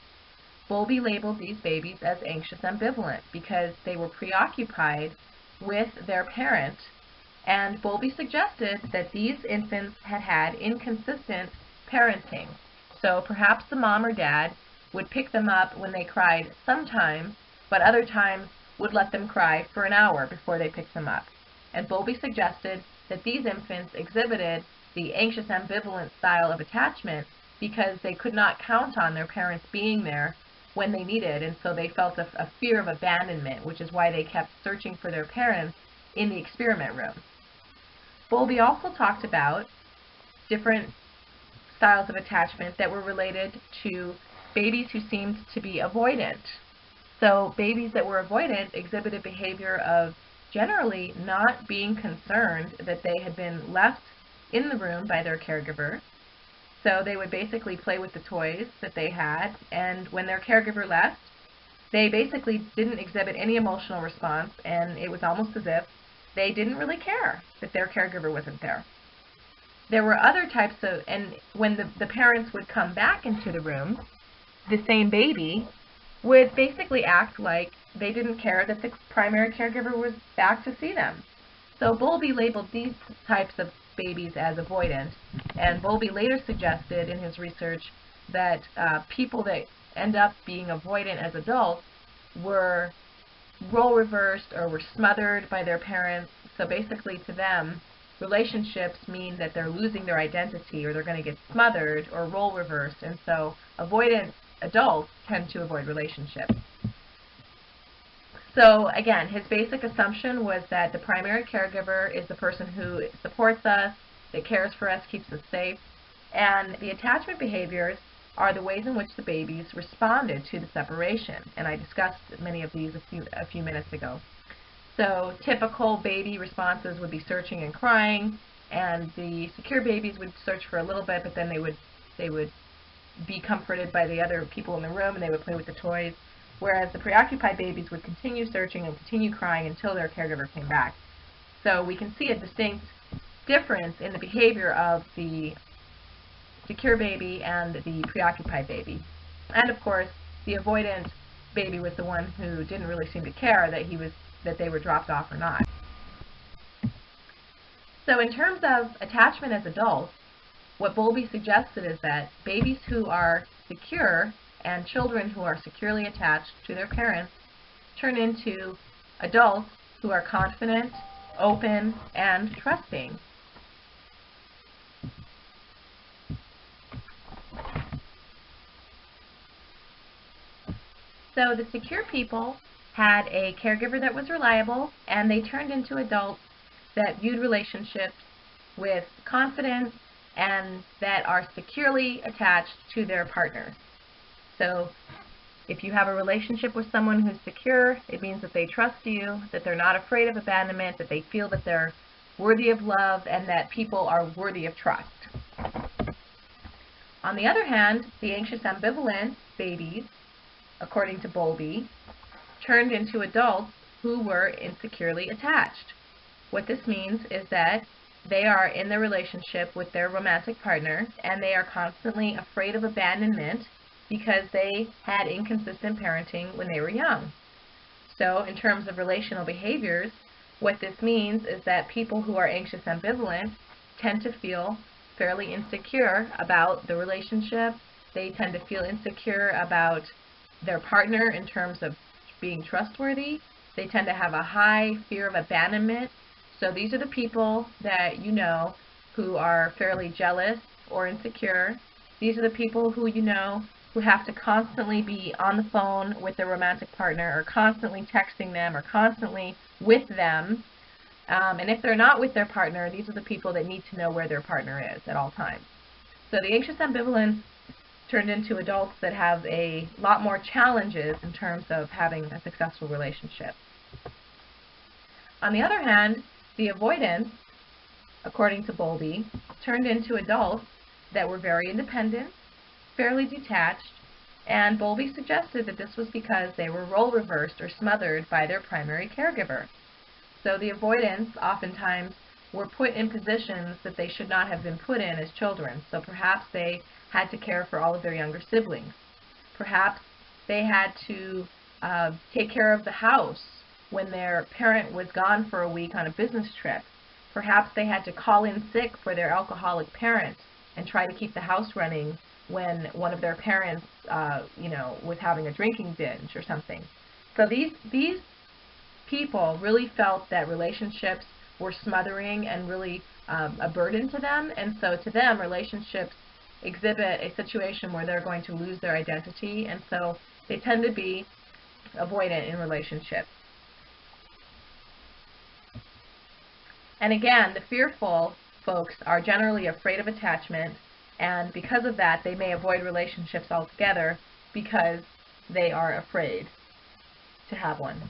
Bowlby labeled these babies as anxious ambivalent because they were preoccupied with their parent, and Bowlby suggested that these infants had had inconsistent parenting. So perhaps the mom or dad would pick them up when they cried sometimes, but other times would let them cry for an hour before they picked them up. And Bowlby suggested that these infants exhibited the anxious ambivalent style of attachment because they could not count on their parents being there when they needed, and so they felt a fear of abandonment, which is why they kept searching for their parents in the experiment room. Bowlby also talked about different styles of attachment that were related to babies who seemed to be avoidant. So babies that were avoidant exhibited behavior of generally not being concerned that they had been left in the room by their caregiver. So they would basically play with the toys that they had, and when their caregiver left, they basically didn't exhibit any emotional response, and it was almost as if they didn't really care that their caregiver wasn't there. There were other types of, and when the parents would come back into the room, the same baby would basically act like they didn't care that the primary caregiver was back to see them. So Bowlby labeled these types of babies as avoidant, and Bowlby later suggested in his research that people that end up being avoidant as adults were role reversed or were smothered by their parents. So basically to them, relationships mean that they're losing their identity, or they're going to get smothered or role reversed, and so avoidant adults tend to avoid relationships. So again, his basic assumption was that the primary caregiver is the person who supports us, that cares for us, keeps us safe, and the attachment behaviors are the ways in which the babies responded to the separation, and I discussed many of these a few minutes ago. So typical baby responses would be searching and crying, and the secure babies would search for a little bit, but then they would be comforted by the other people in the room, and they would play with the toys, whereas the preoccupied babies would continue searching and continue crying until their caregiver came back. So we can see a distinct difference in the behavior of the secure baby and the preoccupied baby. And of course, the avoidant baby was the one who didn't really seem to care that they were dropped off or not. So in terms of attachment as adults, what Bowlby suggested is that babies who are secure and children who are securely attached to their parents turn into adults who are confident, open, and trusting. So the secure people had a caregiver that was reliable, and they turned into adults that viewed relationships with confidence and that are securely attached to their partners. So if you have a relationship with someone who's secure, it means that they trust you, that they're not afraid of abandonment, that they feel that they're worthy of love, and that people are worthy of trust. On the other hand, the anxious ambivalent babies, according to Bowlby, turned into adults who were insecurely attached. What this means is that they are in their relationship with their romantic partner and they are constantly afraid of abandonment because they had inconsistent parenting when they were young. So in terms of relational behaviors, what this means is that people who are anxious ambivalent tend to feel fairly insecure about the relationship. They tend to feel insecure about their partner in terms of being trustworthy. They tend to have a high fear of abandonment. So these are the people that you know who are fairly jealous or insecure. These are the people who you know who have to constantly be on the phone with their romantic partner or constantly texting them or constantly with them. And if they're not with their partner, these are the people that need to know where their partner is at all times. So the anxious ambivalent turned into adults that have a lot more challenges in terms of having a successful relationship. On the other hand, the avoidance, according to Bowlby, turned into adults that were very independent, fairly detached, and Bowlby suggested that this was because they were role reversed or smothered by their primary caregiver. So the avoidants oftentimes were put in positions that they should not have been put in as children. So perhaps they had to care for all of their younger siblings. Perhaps they had to take care of the house when their parent was gone for a week on a business trip. Perhaps they had to call in sick for their alcoholic parent and try to keep the house running when one of their parents, was having a drinking binge or something. So these people really felt that relationships were smothering and really a burden to them, and so to them, relationships exhibit a situation where they're going to lose their identity, and so they tend to be avoidant in relationships. And again, the fearful folks are generally afraid of attachment, and because of that, they may avoid relationships altogether because they are afraid to have one.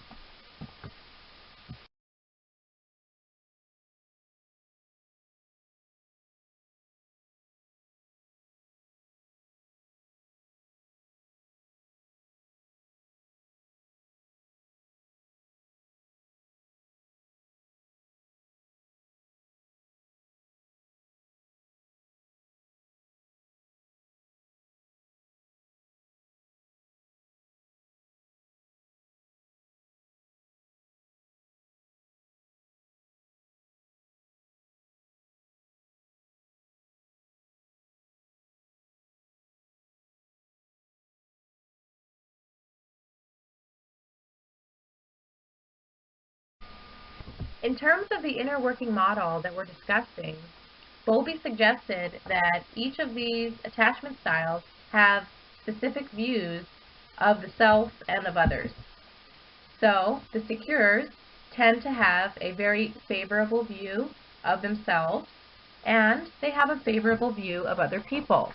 In terms of the inner working model that we're discussing, Bowlby suggested that each of these attachment styles have specific views of the self and of others. So the secures tend to have a very favorable view of themselves, and they have a favorable view of other people.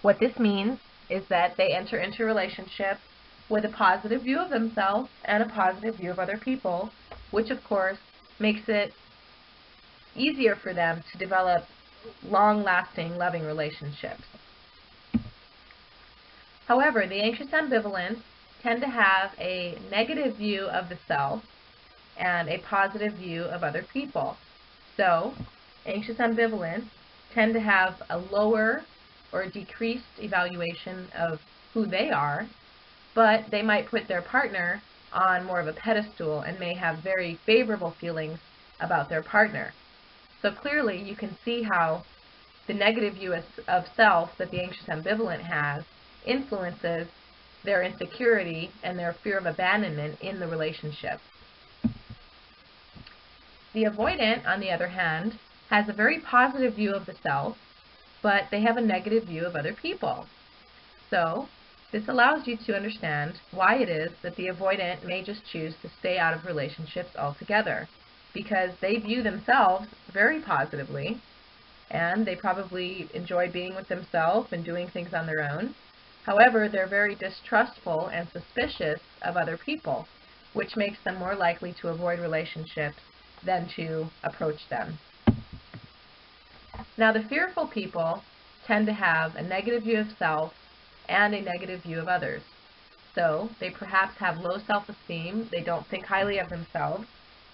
What this means is that they enter into relationships with a positive view of themselves and a positive view of other people, which of course makes it easier for them to develop long-lasting, loving relationships. However, the anxious ambivalents tend to have a negative view of the self and a positive view of other people. So, anxious ambivalents tend to have a lower or decreased evaluation of who they are, but they might put their partner on more of a pedestal and may have very favorable feelings about their partner. So clearly you can see how the negative view of self that the anxious ambivalent has influences their insecurity and their fear of abandonment in the relationship. The avoidant, on the other hand, has a very positive view of the self, but they have a negative view of other people. So this allows you to understand why it is that the avoidant may just choose to stay out of relationships altogether. because they view themselves very positively, and they probably enjoy being with themselves and doing things on their own. However, they're very distrustful and suspicious of other people, which makes them more likely to avoid relationships than to approach them. Now, the fearful people tend to have a negative view of self and a negative view of others. So they perhaps have low self-esteem, they don't think highly of themselves,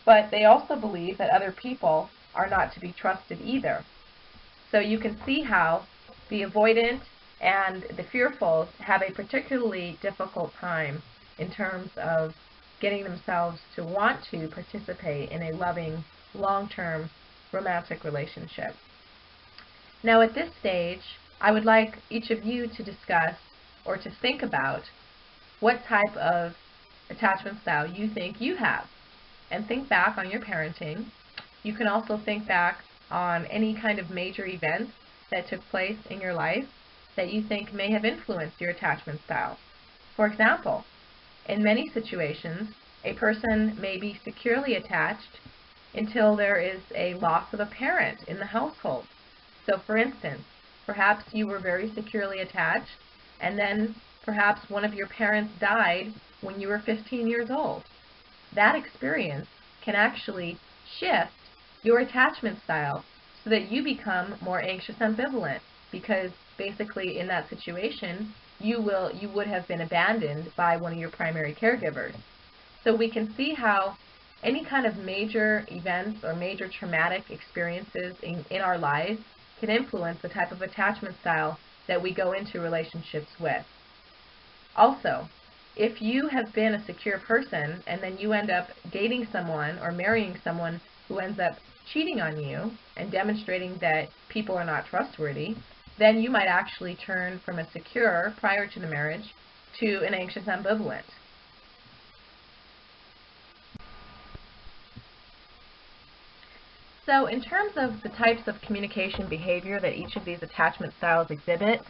but they also believe that other people are not to be trusted either. So you can see how the avoidant and the fearful have a particularly difficult time in terms of getting themselves to want to participate in a loving, long-term romantic relationship. Now at this stage, I would like each of you to discuss or to think about what type of attachment style you think you have, and think back on your parenting. You can also think back on any kind of major events that took place in your life that you think may have influenced your attachment style. For example, in many situations, a person may be securely attached until there is a loss of a parent in the household. So for instance, perhaps you were very securely attached, and then perhaps one of your parents died when you were 15 years old. That experience can actually shift your attachment style so that you become more anxious ambivalent, because basically in that situation you would have been abandoned by one of your primary caregivers. So we can see how any kind of major events or major traumatic experiences in our lives can influence the type of attachment style that we go into relationships with. Also, if you have been a secure person and then you end up dating someone or marrying someone who ends up cheating on you and demonstrating that people are not trustworthy, then you might actually turn from a secure prior to the marriage to an anxious ambivalent. So in terms of the types of communication behavior that each of these attachment styles exhibit,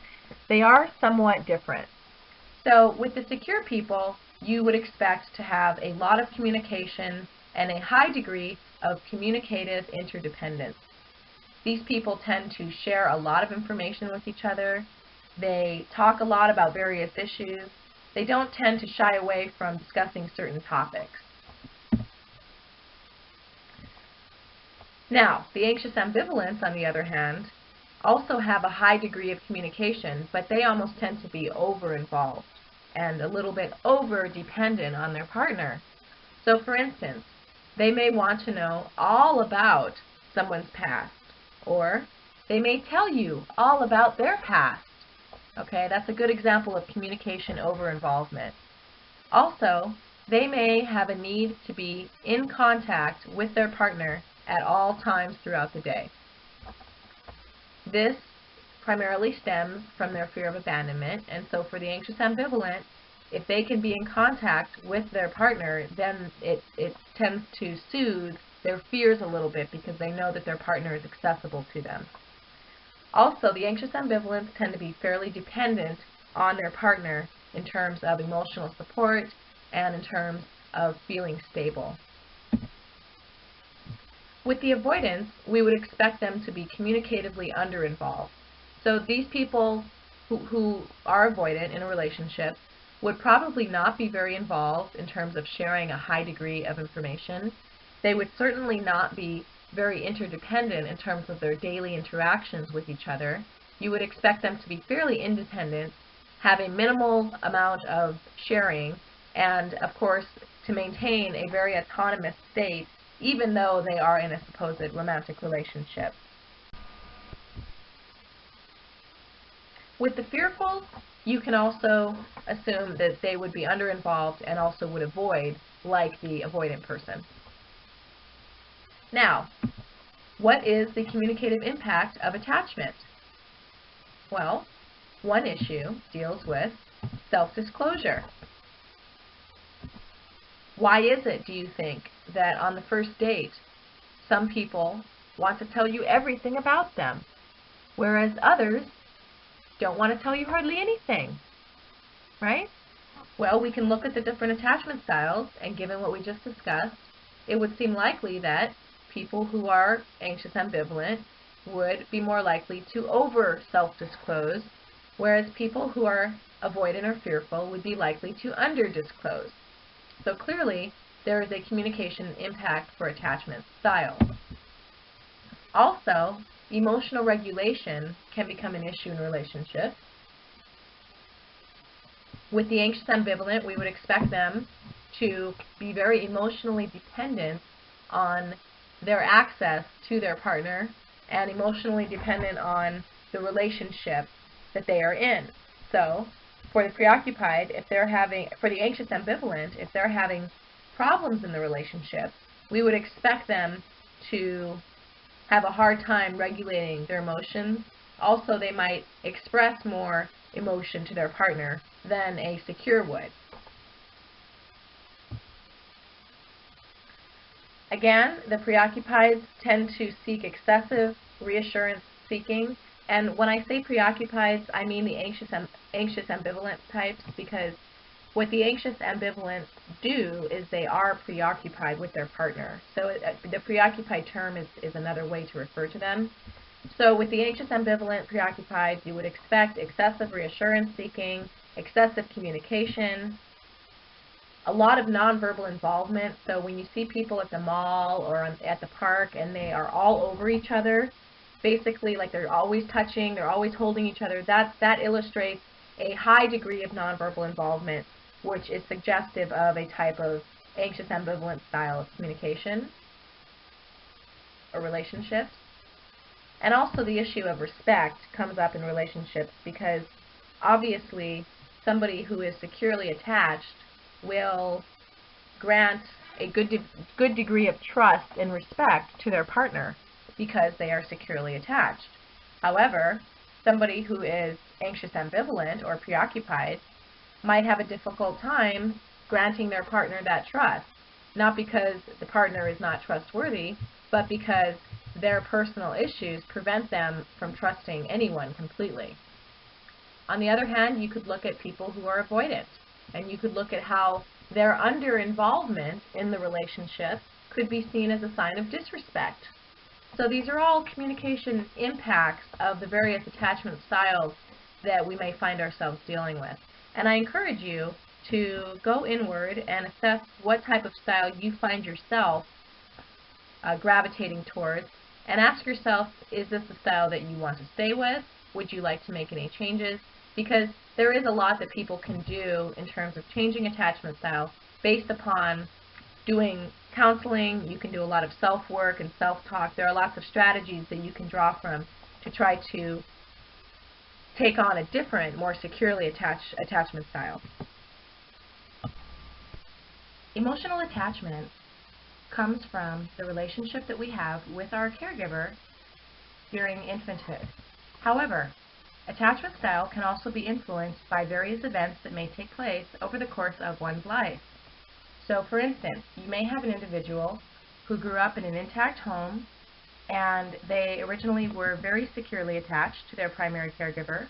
they are somewhat different. So with the secure people, you would expect to have a lot of communication and a high degree of communicative interdependence. These people tend to share a lot of information with each other. They talk a lot about various issues. They don't tend to shy away from discussing certain topics. Now, the anxious ambivalents, on the other hand, also have a high degree of communication, but they almost tend to be over-involved and a little bit over-dependent on their partner. So, for instance, they may want to know all about someone's past, or they may tell you all about their past. Okay, that's a good example of communication over-involvement. Also, they may have a need to be in contact with their partner at all times throughout the day. This primarily stems from their fear of abandonment, and so for the anxious ambivalent, if they can be in contact with their partner, then it tends to soothe their fears a little bit because they know that their partner is accessible to them. Also, the anxious ambivalents tend to be fairly dependent on their partner in terms of emotional support and in terms of feeling stable. With the avoidants, we would expect them to be communicatively under-involved. So these people who are avoidant in a relationship would probably not be very involved in terms of sharing a high degree of information. They would certainly not be very interdependent in terms of their daily interactions with each other. You would expect them to be fairly independent, have a minimal amount of sharing, and of course to maintain a very autonomous state even though they are in a supposed romantic relationship. With the fearful, you can also assume that they would be under-involved and also would avoid, like the avoidant person. Now, what is the communicative impact of attachment? Well, one issue deals with self-disclosure. Why is it, do you think, that on the first date, some people want to tell you everything about them, whereas others don't want to tell you hardly anything, right? Well, we can look at the different attachment styles, and given what we just discussed, it would seem likely that people who are anxious ambivalent would be more likely to over self-disclose, whereas people who are avoidant or fearful would be likely to under-disclose. So clearly, there is a communication impact for attachment style. Also, emotional regulation can become an issue in relationships. With the anxious ambivalent, we would expect them to be very emotionally dependent on their access to their partner and emotionally dependent on the relationship that they are in. So, for the preoccupied, for the anxious ambivalent, if they're having problems in the relationship, we would expect them to have a hard time regulating their emotions. Also, they might express more emotion to their partner than a secure would. Again, the preoccupieds tend to seek excessive reassurance seeking. And when I say preoccupieds, I mean the anxious ambivalent types, because what the anxious ambivalent do is they are preoccupied with their partner. So the preoccupied term is another way to refer to them. So with the anxious ambivalent preoccupied, you would expect excessive reassurance seeking, excessive communication, a lot of nonverbal involvement. So when you see people at the mall or at the park and they are all over each other, basically like they're always touching, they're always holding each other, that illustrates a high degree of nonverbal involvement, which is suggestive of a type of anxious ambivalent style of communication or relationships. And also the issue of respect comes up in relationships, because obviously somebody who is securely attached will grant a good degree of trust and respect to their partner because they are securely attached. However, somebody who is anxious ambivalent or preoccupied might have a difficult time granting their partner that trust, not because the partner is not trustworthy, but because their personal issues prevent them from trusting anyone completely. On the other hand, you could look at people who are avoidant, and you could look at how their under-involvement in the relationship could be seen as a sign of disrespect. So these are all communication impacts of the various attachment styles that we may find ourselves dealing with. And I encourage you to go inward and assess what type of style you find yourself gravitating towards, and ask yourself, is this the style that you want to stay with? Would you like to make any changes? Because there is a lot that people can do in terms of changing attachment style based upon doing counseling. You can do a lot of self-work and self-talk. There are lots of strategies that you can draw from to try to take on a different, more securely attached attachment style. Emotional attachment comes from the relationship that we have with our caregiver during infanthood. However, attachment style can also be influenced by various events that may take place over the course of one's life. So, for instance, you may have an individual who grew up in an intact home, and they originally were very securely attached to their primary caregiver.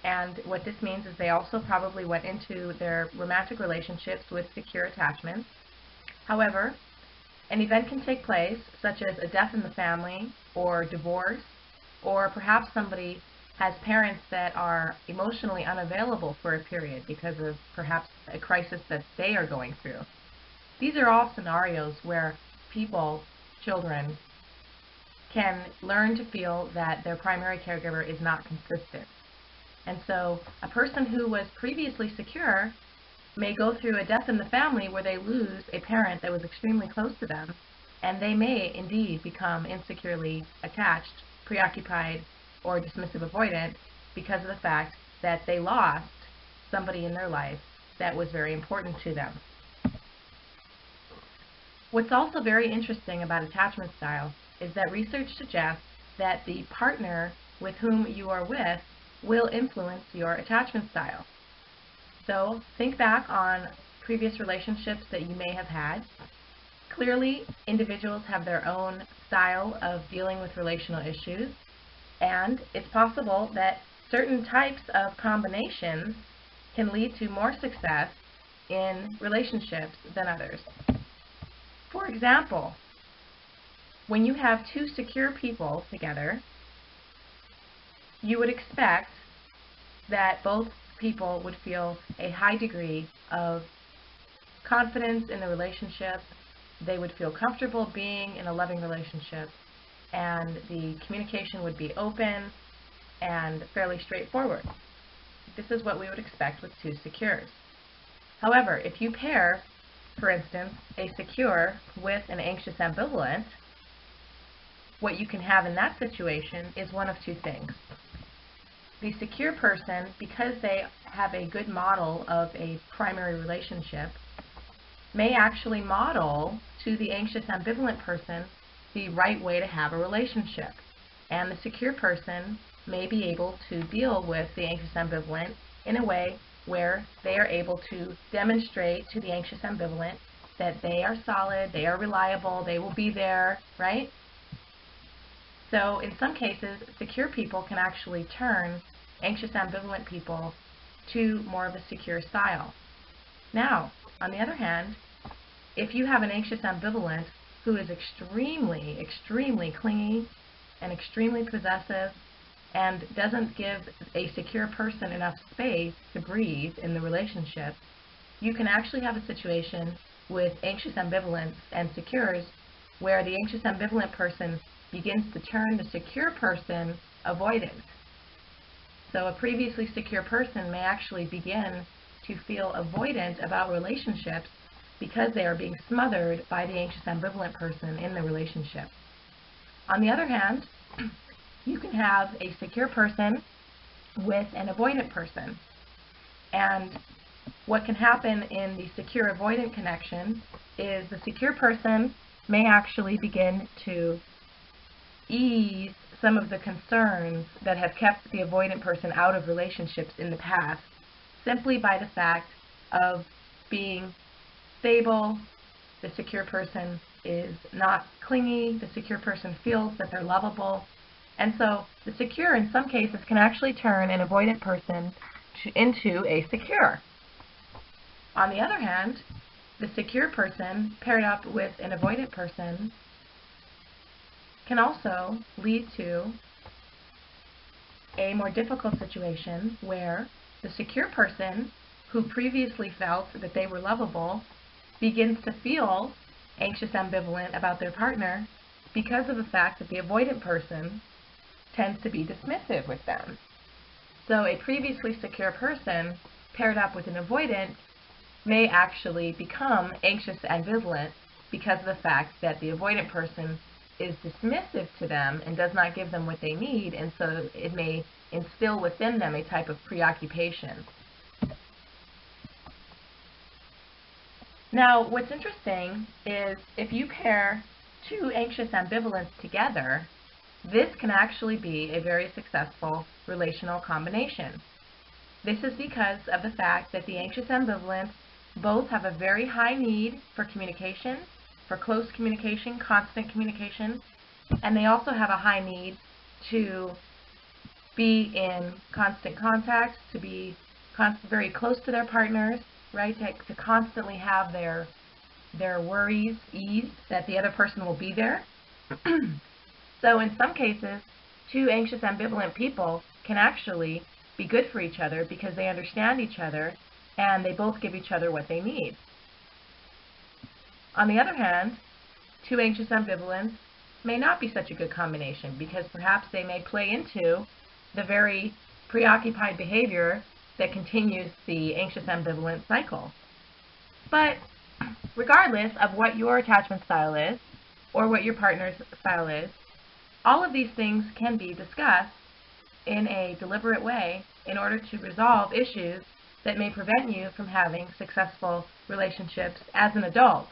And what this means is they also probably went into their romantic relationships with secure attachments. However, an event can take place, such as a death in the family, or divorce, or perhaps somebody has parents that are emotionally unavailable for a period because of perhaps a crisis that they are going through. These are all scenarios where people, children, can learn to feel that their primary caregiver is not consistent. And so a person who was previously secure may go through a death in the family where they lose a parent that was extremely close to them, and they may indeed become insecurely attached, preoccupied, or dismissive avoidant because of the fact that they lost somebody in their life that was very important to them. What's also very interesting about attachment style is that research suggests that the partner with whom you are with will influence your attachment style. So think back on previous relationships that you may have had. Clearly, individuals have their own style of dealing with relational issues, and it's possible that certain types of combinations can lead to more success in relationships than others. For example, when you have two secure people together, you would expect that both people would feel a high degree of confidence in the relationship. They would feel comfortable being in a loving relationship, and the communication would be open and fairly straightforward. This is what we would expect with two secures. However, if you pair, for instance, a secure with an anxious ambivalent, what you can have in that situation is one of two things. The secure person, because they have a good model of a primary relationship, may actually model to the anxious ambivalent person the right way to have a relationship. And the secure person may be able to deal with the anxious ambivalent in a way where they are able to demonstrate to the anxious ambivalent that they are solid, they are reliable, they will be there, right? So in some cases, secure people can actually turn anxious ambivalent people to more of a secure style. Now, on the other hand, if you have an anxious ambivalent who is extremely, extremely clingy and extremely possessive and doesn't give a secure person enough space to breathe in the relationship, you can actually have a situation with anxious ambivalents and secures where the anxious ambivalent person begins to turn the secure person avoidant. So a previously secure person may actually begin to feel avoidant about relationships because they are being smothered by the anxious ambivalent person in the relationship. On the other hand, you can have a secure person with an avoidant person. And what can happen in the secure avoidant connection is the secure person may actually begin to ease some of the concerns that have kept the avoidant person out of relationships in the past simply by the fact of being stable. The secure person is not clingy. The secure person feels that they're lovable. And so the secure in some cases can actually turn an avoidant person into a secure. On the other hand, the secure person paired up with an avoidant person can also lead to a more difficult situation where the secure person who previously felt that they were lovable begins to feel anxious ambivalent about their partner because of the fact that the avoidant person tends to be dismissive with them. So a previously secure person paired up with an avoidant may actually become anxious ambivalent because of the fact that the avoidant person is dismissive to them and does not give them what they need, and so it may instill within them a type of preoccupation. Now, what's interesting is if you pair two anxious ambivalents together, this can actually be a very successful relational combination. This is because of the fact that the anxious ambivalents both have a very high need for communication, for close communication, constant communication, and they also have a high need to be in constant contact, to be very close to their partners, right? To constantly have their worries eased that the other person will be there. So in some cases, two anxious ambivalent people can actually be good for each other because they understand each other and they both give each other what they need. On the other hand, two anxious ambivalents may not be such a good combination because perhaps they may play into the very preoccupied behavior that continues the anxious ambivalent cycle. But regardless of what your attachment style is or what your partner's style is, all of these things can be discussed in a deliberate way in order to resolve issues that may prevent you from having successful relationships as an adult.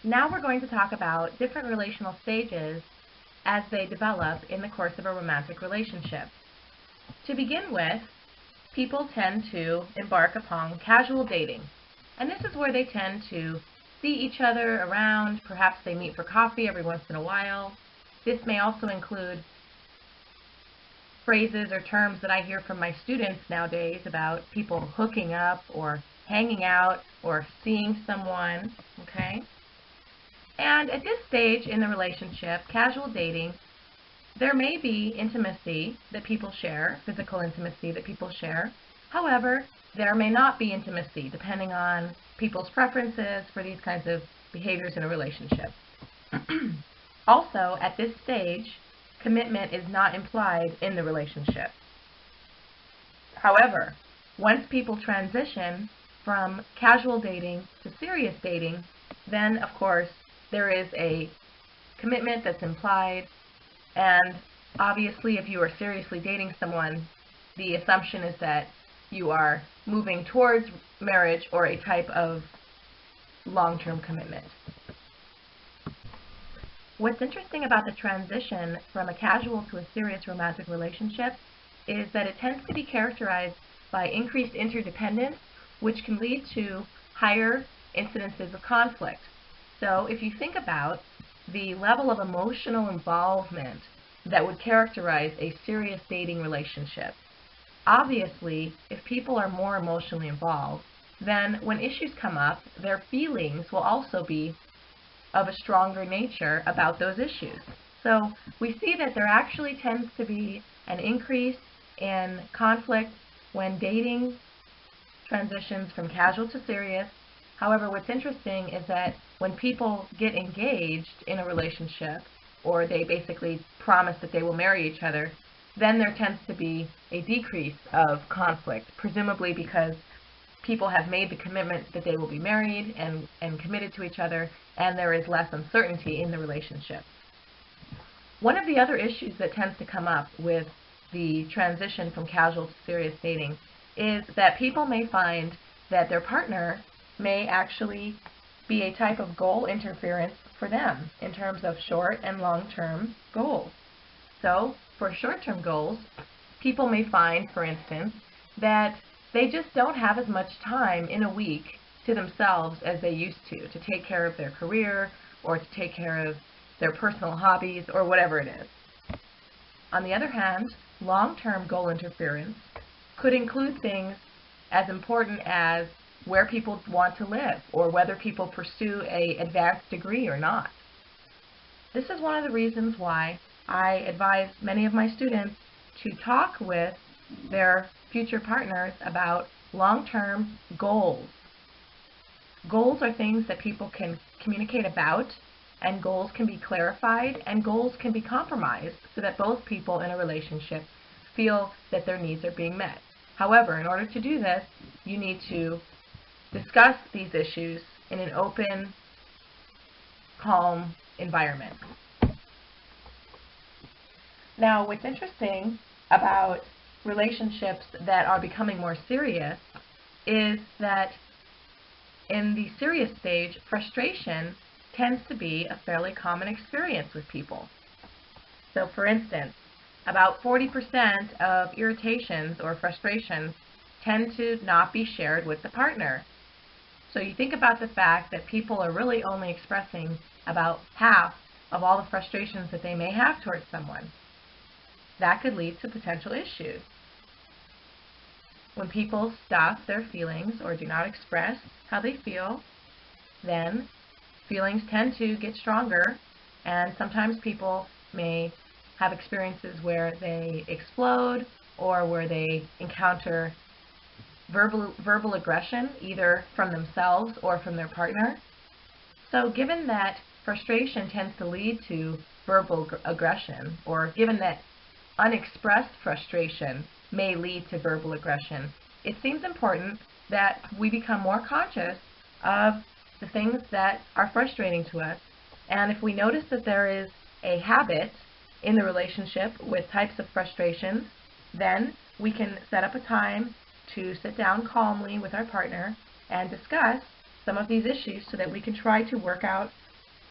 Now we're going to talk about different relational stages as they develop in the course of a romantic relationship. To begin with, people tend to embark upon casual dating, and this is where they tend to see each other around. Perhaps they meet for coffee every once in a while. This may also include phrases or terms that I hear from my students nowadays about people hooking up or hanging out or seeing someone, okay? And at this stage in the relationship, casual dating, there may be intimacy that people share, physical intimacy that people share. However, there may not be intimacy depending on people's preferences for these kinds of behaviors in a relationship. Also, at this stage, commitment is not implied in the relationship. However, once people transition from casual dating to serious dating, then of course there is a commitment that's implied, and obviously if you are seriously dating someone, the assumption is that you are moving towards marriage or a type of long-term commitment. What's interesting about the transition from a casual to a serious romantic relationship is that it tends to be characterized by increased interdependence, which can lead to higher incidences of conflict. So if you think about the level of emotional involvement that would characterize a serious dating relationship, obviously, if people are more emotionally involved, then when issues come up, their feelings will also be of a stronger nature about those issues. So we see that there actually tends to be an increase in conflict when dating transitions from casual to serious. However, what's interesting is that when people get engaged in a relationship, or they basically promise that they will marry each other, then there tends to be a decrease of conflict, presumably because people have made the commitment that they will be married and committed to each other, and there is less uncertainty in the relationship. One of the other issues that tends to come up with the transition from casual to serious dating is that people may find that their partner may actually be a type of goal interference for them in terms of short and long-term goals. So for short-term goals, people may find, for instance, that they just don't have as much time in a week to themselves as they used to take care of their career or to take care of their personal hobbies or whatever it is. On the other hand, long-term goal interference could include things as important as where people want to live or whether people pursue an advanced degree or not. This is one of the reasons why I advise many of my students to talk with their future partners about long-term goals. Goals are things that people can communicate about, and goals can be clarified, and goals can be compromised so that both people in a relationship feel that their needs are being met. However, in order to do this, you need to discuss these issues in an open, calm environment. Now, what's interesting about relationships that are becoming more serious is that in the serious stage, frustration tends to be a fairly common experience with people. So for instance, about 40% of irritations or frustrations tend to not be shared with the partner. So you think about the fact that people are really only expressing about half of all the frustrations that they may have towards someone. That could lead to potential issues. When people stuff their feelings or do not express how they feel, then feelings tend to get stronger, and sometimes people may have experiences where they explode or where they encounter verbal aggression, either from themselves or from their partner. So given that frustration tends to lead to verbal aggression, or given that unexpressed frustration may lead to verbal aggression, it seems important that we become more conscious of the things that are frustrating to us. And if we notice that there is a habit in the relationship with types of frustrations, then we can set up a time to sit down calmly with our partner and discuss some of these issues so that we can try to work out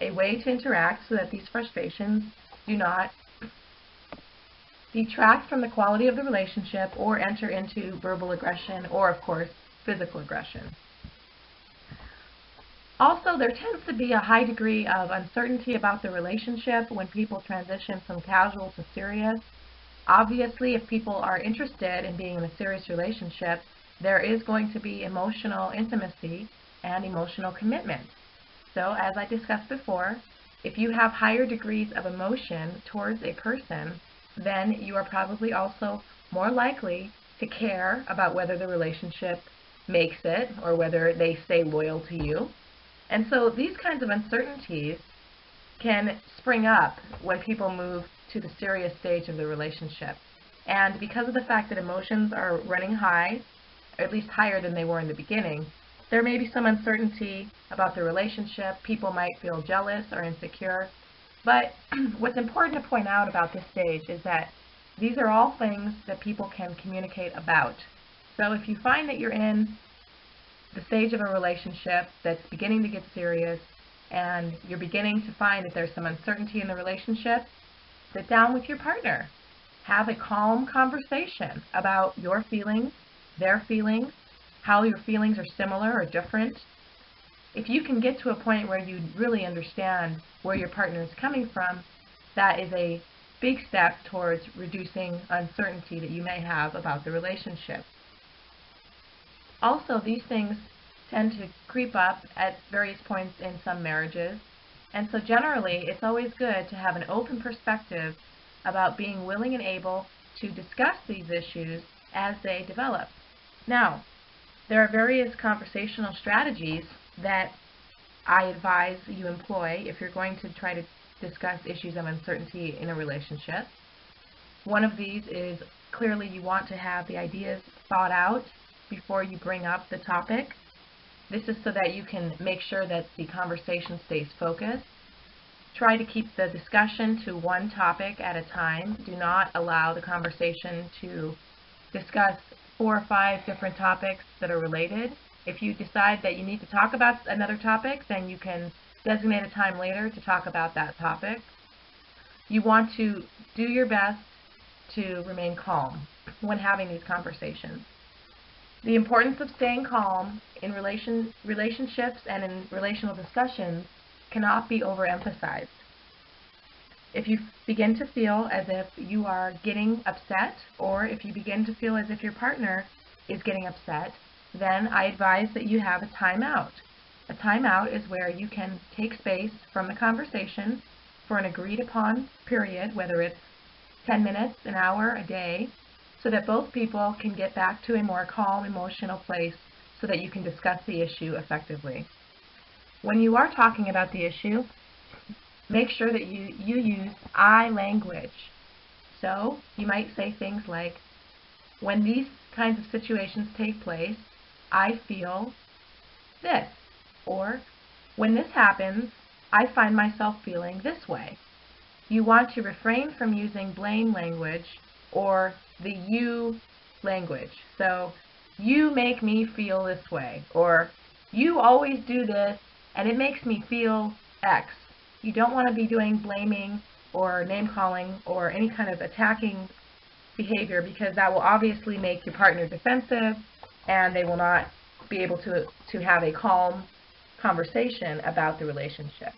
a way to interact so that these frustrations do not detract from the quality of the relationship or enter into verbal aggression or, of course, physical aggression. Also, there tends to be a high degree of uncertainty about the relationship when people transition from casual to serious. Obviously, if people are interested in being in a serious relationship, there is going to be emotional intimacy and emotional commitment. So, as I discussed before, if you have higher degrees of emotion towards a person, then you are probably also more likely to care about whether the relationship makes it or whether they stay loyal to you. And so these kinds of uncertainties can spring up when people move to the serious stage of the relationship. And because of the fact that emotions are running high, or at least higher than they were in the beginning, there may be some uncertainty about the relationship. People might feel jealous or insecure. But what's important to point out about this stage is that these are all things that people can communicate about. So if you find that you're in the stage of a relationship that's beginning to get serious and you're beginning to find that there's some uncertainty in the relationship, sit down with your partner. Have a calm conversation about your feelings, their feelings, how your feelings are similar or different. If you can get to a point where you really understand where your partner is coming from, that is a big step towards reducing uncertainty that you may have about the relationship. Also, these things tend to creep up at various points in some marriages, and so generally it's always good to have an open perspective about being willing and able to discuss these issues as they develop. Now, there are various conversational strategies that I advise you employ if you're going to try to discuss issues of uncertainty in a relationship. One of these is clearly you want to have the ideas thought out before you bring up the topic. This is so that you can make sure that the conversation stays focused. Try to keep the discussion to one topic at a time. Do not allow the conversation to discuss 4 or 5 different topics that are related. If you decide that you need to talk about another topic, then you can designate a time later to talk about that topic. You want to do your best to remain calm when having these conversations. The importance of staying calm in relationships and in relational discussions cannot be overemphasized. If you begin to feel as if you are getting upset, or if you begin to feel as if your partner is getting upset, then I advise that you have a timeout. A timeout is where you can take space from the conversation for an agreed upon period, whether it's 10 minutes, an hour, a day, so that both people can get back to a more calm emotional place so that you can discuss the issue effectively. When you are talking about the issue, make sure that you use I language. So you might say things like, when these kinds of situations take place, I feel this. Or, when this happens, I find myself feeling this way. You want to refrain from using blame language or the you language. So, you make me feel this way, or you always do this and it makes me feel X. You don't want to be doing blaming or name calling or any kind of attacking behavior, because that will obviously make your partner defensive and they will not be able to have a calm conversation about the relationship.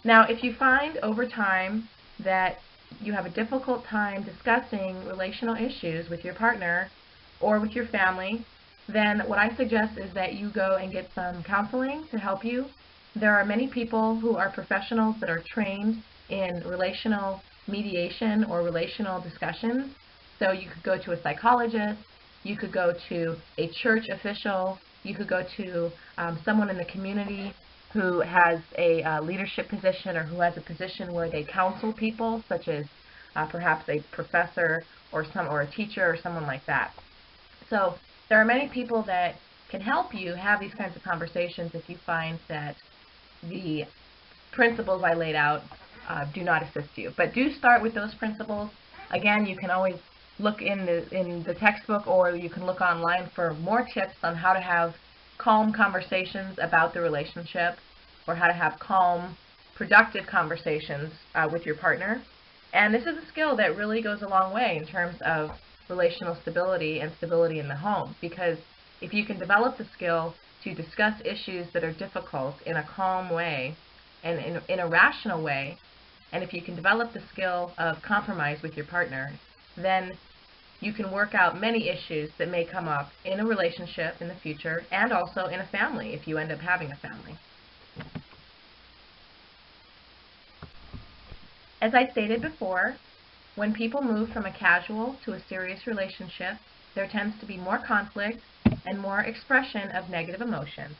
Now, if you find over time that you have a difficult time discussing relational issues with your partner or with your family, then what I suggest is that you go and get some counseling to help you. There are many people who are professionals that are trained in relational mediation or relational discussions. So you could go to a psychologist, you could go to a church official, you could go to someone in the community who has a leadership position or who has a position where they counsel people, such as perhaps a professor or a teacher or someone like that. So there are many people that can help you have these kinds of conversations if you find that the principles I laid out do not assist you. But do start with those principles. Again, you can always look in the textbook, or you can look online for more tips on how to have calm conversations about the relationship, or how to have calm, productive conversations with your partner. And this is a skill that really goes a long way in terms of relational stability and stability in the home, because if you can develop the skill to discuss issues that are difficult in a calm way and in a rational way, and if you can develop the skill of compromise with your partner, then you can work out many issues that may come up in a relationship in the future and also in a family if you end up having a family. As I stated before, when people move from a casual to a serious relationship, there tends to be more conflict and more expression of negative emotion.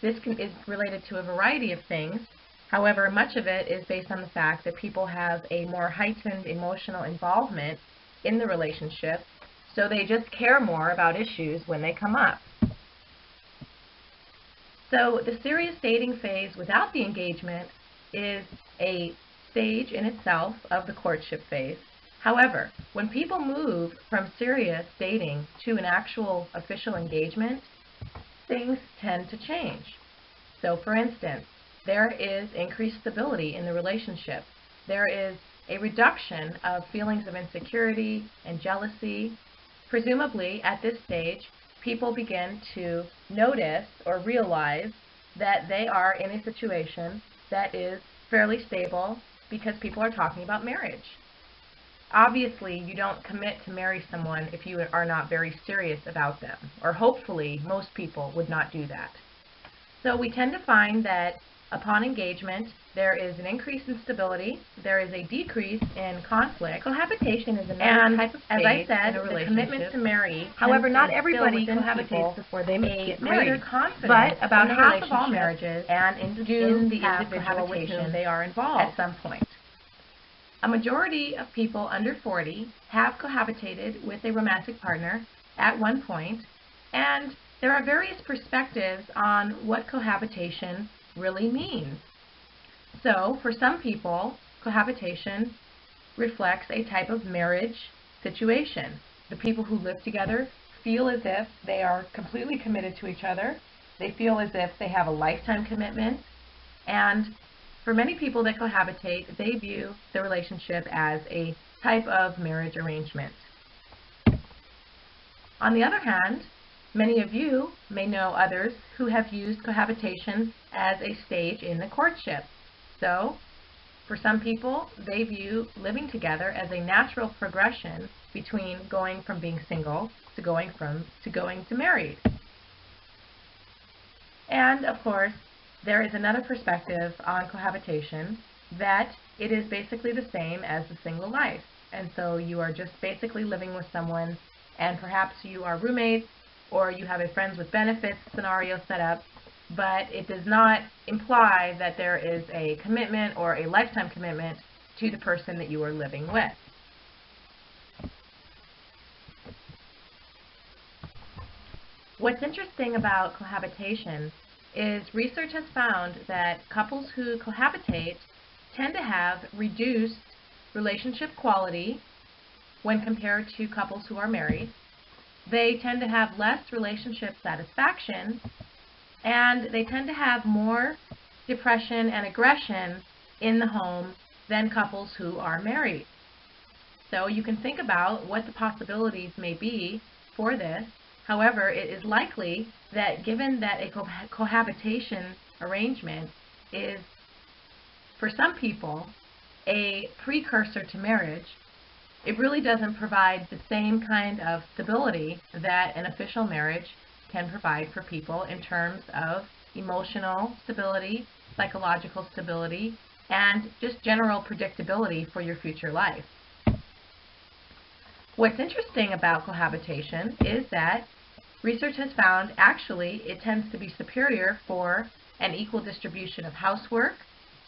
This is related to a variety of things. However, much of it is based on the fact that people have a more heightened emotional involvement in the relationship, so they just care more about issues when they come up. So the serious dating phase without the engagement is a stage in itself of the courtship phase. However, when people move from serious dating to an actual official engagement, things tend to change. So for instance, there is increased stability in the relationship. There is a reduction of feelings of insecurity and jealousy. Presumably, at this stage, people begin to notice or realize that they are in a situation that is fairly stable because people are talking about marriage. Obviously, you don't commit to marry someone if you are not very serious about them, or hopefully most people would not do that. So we tend to find that upon engagement, there is an increase in stability, there is a decrease in conflict. Cohabitation is another type of phase, as I said, the commitment to marry. However, not everybody cohabitates before they get married, but about half of all marriages and in the individual with whom they are involved at some point. A majority of people under 40 have cohabitated with a romantic partner at one point, and there are various perspectives on what cohabitation really means. So, for some people, cohabitation reflects a type of marriage situation. The people who live together feel as if they are completely committed to each other. They feel as if they have a lifetime commitment, and for many people that cohabitate, they view the relationship as a type of marriage arrangement. On the other hand, many of you may know others who have used cohabitation as a stage in the courtship. So, for some people, they view living together as a natural progression between going from being single to going to married. And, of course, there is another perspective on cohabitation, that it is basically the same as the single life. And so you are just basically living with someone, and perhaps you are roommates, or you have a friends with benefits scenario set up, but it does not imply that there is a commitment or a lifetime commitment to the person that you are living with. What's interesting about cohabitation is research has found that couples who cohabitate tend to have reduced relationship quality when compared to couples who are married. They tend to have less relationship satisfaction, and they tend to have more depression and aggression in the home than couples who are married. So you can think about what the possibilities may be for this. However, it is likely that given that a cohabitation arrangement is, for some people, a precursor to marriage, it really doesn't provide the same kind of stability that an official marriage can provide for people in terms of emotional stability, psychological stability, and just general predictability for your future life. What's interesting about cohabitation is that research has found actually it tends to be superior for an equal distribution of housework,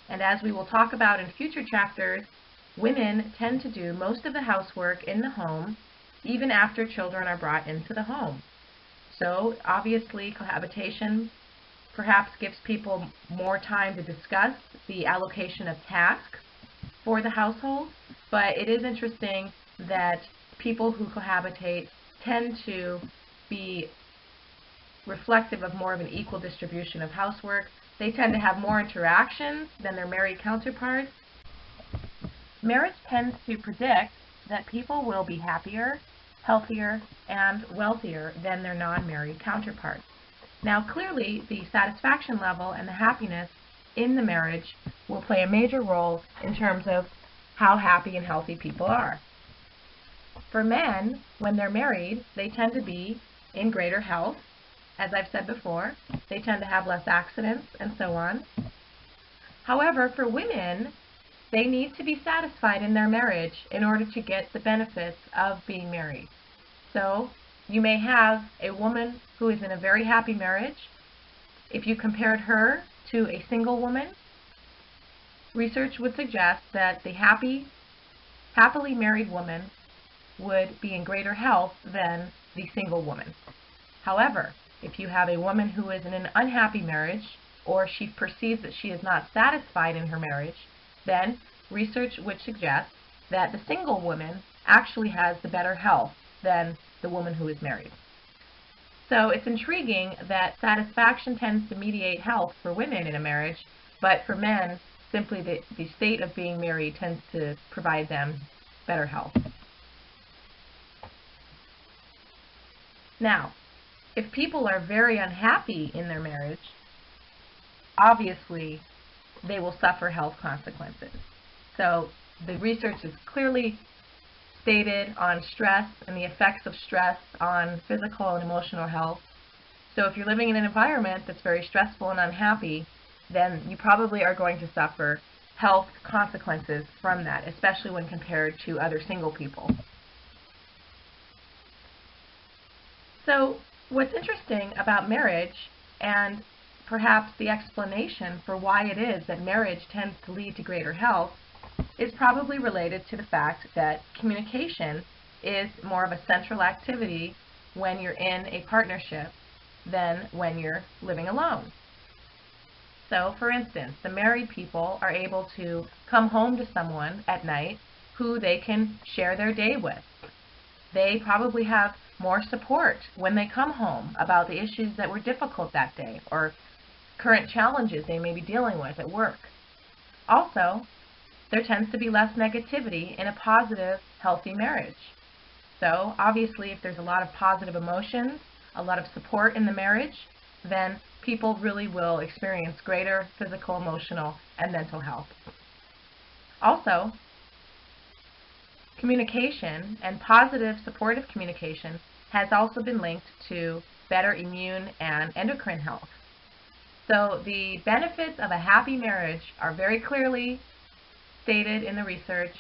and as we will talk about in future chapters, women tend to do most of the housework in the home even after children are brought into the home. So obviously cohabitation perhaps gives people more time to discuss the allocation of tasks for the household, but it is interesting that people who cohabitate tend to be reflective of more of an equal distribution of housework They tend to have more interactions than their married counterparts. Marriage tends to predict that people will be happier, healthier, and wealthier than their non-married counterparts. Now, clearly, the satisfaction level and the happiness in the marriage will play a major role in terms of how happy and healthy people are. For men, when they're married, they tend to be in greater health. As I've said before, they tend to have less accidents and so on. However, for women, they need to be satisfied in their marriage in order to get the benefits of being married. So, you may have a woman who is in a very happy marriage. If you compared her to a single woman, research would suggest that the happily married woman would be in greater health than the single woman. However, if you have a woman who is in an unhappy marriage, or she perceives that she is not satisfied in her marriage, then research would suggest that the single woman actually has the better health than the woman who is married. So it's intriguing that satisfaction tends to mediate health for women in a marriage, but for men, simply the state of being married tends to provide them better health. Now, if people are very unhappy in their marriage, obviously they will suffer health consequences. So the research is clearly stated on stress and the effects of stress on physical and emotional health. So if you're living in an environment that's very stressful and unhappy, then you probably are going to suffer health consequences from that, especially when compared to other single people. So what's interesting about marriage, and perhaps the explanation for why it is that marriage tends to lead to greater health, is probably related to the fact that communication is more of a central activity when you're in a partnership than when you're living alone. So, for instance, the married people are able to come home to someone at night who they can share their day with. They probably have more support when they come home about the issues that were difficult that day or current challenges they may be dealing with at work. Also, there tends to be less negativity in a positive, healthy marriage. So, obviously, if there's a lot of positive emotions, a lot of support in the marriage, then people really will experience greater physical, emotional, and mental health. Also, communication and positive, supportive communication has also been linked to better immune and endocrine health. So, the benefits of a happy marriage are very clearly stated in the research,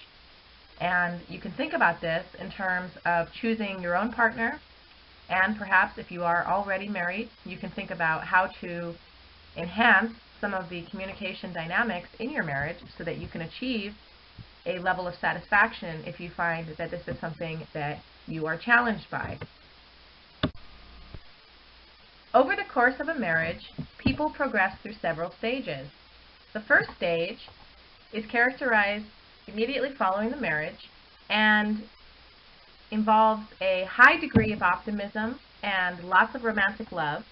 and you can think about this in terms of choosing your own partner, and perhaps if you are already married, you can think about how to enhance some of the communication dynamics in your marriage so that you can achieve a level of satisfaction if you find that this is something that you are challenged by. Over the course of a marriage, people progress through several stages. The first stage is characterized immediately following the marriage and involves a high degree of optimism and lots of romantic love.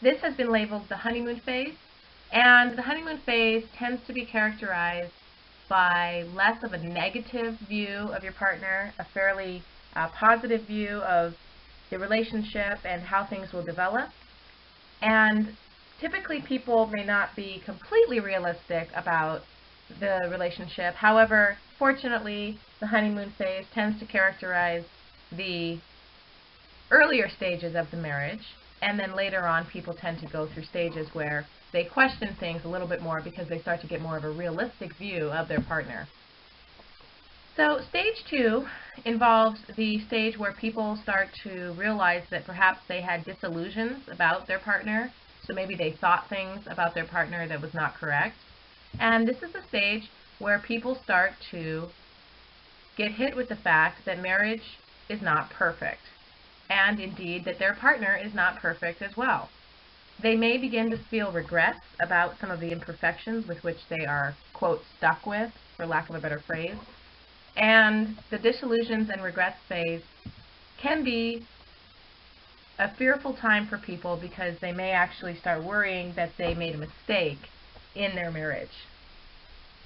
This has been labeled the honeymoon phase, and the honeymoon phase tends to be characterized by less of a negative view of your partner, a fairly positive view of the relationship and how things will develop. And typically people may not be completely realistic about the relationship. However, fortunately, the honeymoon phase tends to characterize the earlier stages of the marriage, and then later on people tend to go through stages where they question things a little bit more because they start to get more of a realistic view of their partner. So stage 2 involves the stage where people start to realize that perhaps they had disillusions about their partner, so maybe they thought things about their partner that was not correct. And this is the stage where people start to get hit with the fact that marriage is not perfect, and indeed that their partner is not perfect as well. They may begin to feel regrets about some of the imperfections with which they are, quote, stuck with, for lack of a better phrase. And the disillusions and regrets phase can be a fearful time for people because they may actually start worrying that they made a mistake in their marriage.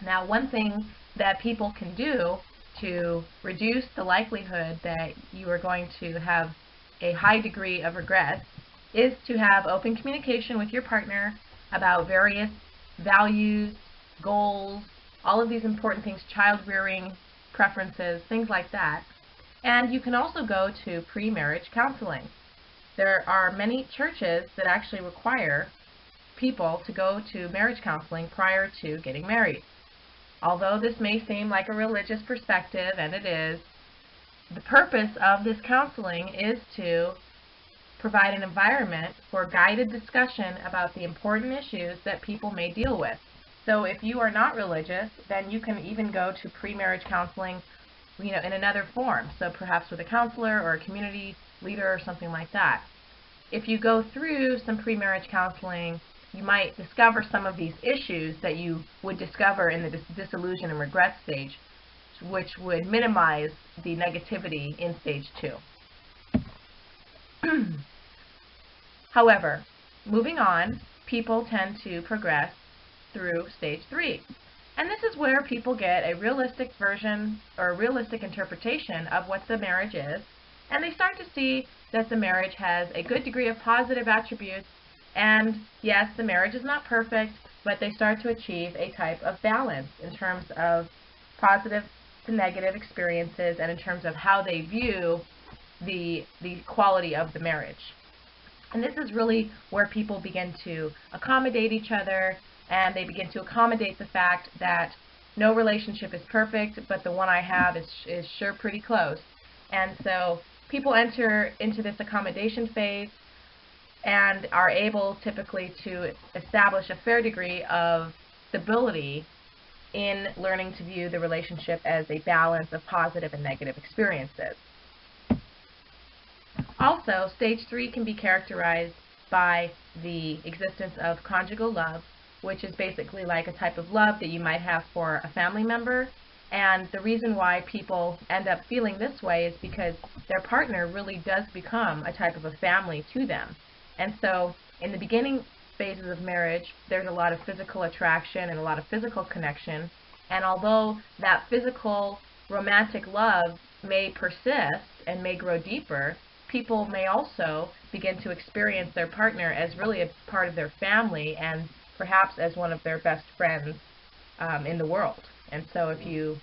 Now, one thing that people can do to reduce the likelihood that you are going to have a high degree of regret is to have open communication with your partner about various values, goals, all of these important things, child rearing preferences, things like that. And you can also go to pre-marriage counseling. There are many churches that actually require people to go to marriage counseling prior to getting married. Although this may seem like a religious perspective, and it is, the purpose of this counseling is to provide an environment for guided discussion about the important issues that people may deal with. So if you are not religious, then you can even go to pre-marriage counseling, in another form. So perhaps with a counselor or a community leader or something like that. If you go through some pre-marriage counseling, you might discover some of these issues that you would discover in the disillusion and regret stage, which would minimize the negativity in stage 2. However, moving on, people tend to progress through stage 3. And this is where people get a realistic version or a realistic interpretation of what the marriage is, and they start to see that the marriage has a good degree of positive attributes. And yes, the marriage is not perfect, but they start to achieve a type of balance in terms of positive to negative experiences and in terms of how they view the quality of the marriage. And this is really where people begin to accommodate each other, and they begin to accommodate the fact that no relationship is perfect, but the one I have is sure pretty close. And so people enter into this accommodation phase and are able typically to establish a fair degree of stability in learning to view the relationship as a balance of positive and negative experiences. Also, stage 3 can be characterized by the existence of conjugal love, which is basically like a type of love that you might have for a family member. And the reason why people end up feeling this way is because their partner really does become a type of a family to them. And so in the beginning phases of marriage, there's a lot of physical attraction and a lot of physical connection. And although that physical romantic love may persist and may grow deeper, people may also begin to experience their partner as really a part of their family and perhaps as one of their best friends in the world. And so if you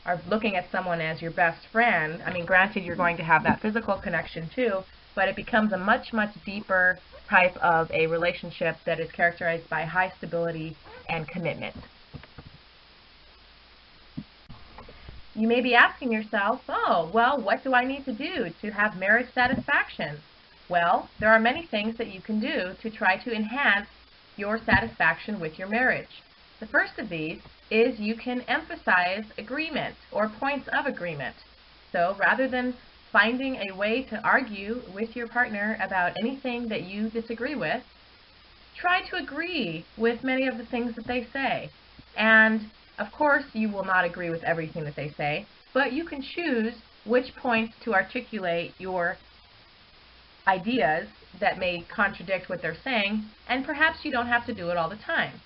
are looking at someone as your best friend, I mean, granted, you're going to have that physical connection too, but it becomes a much, much deeper type of a relationship that is characterized by high stability and commitment. You may be asking yourself, oh, well, what do I need to do to have marriage satisfaction? Well, there are many things that you can do to try to enhance your satisfaction with your marriage. The first of these is you can emphasize agreement or points of agreement. So rather than finding a way to argue with your partner about anything that you disagree with, try to agree with many of the things that they say. And of course, you will not agree with everything that they say, but you can choose which points to articulate your ideas that may contradict what they're saying, and perhaps you don't have to do it all the time.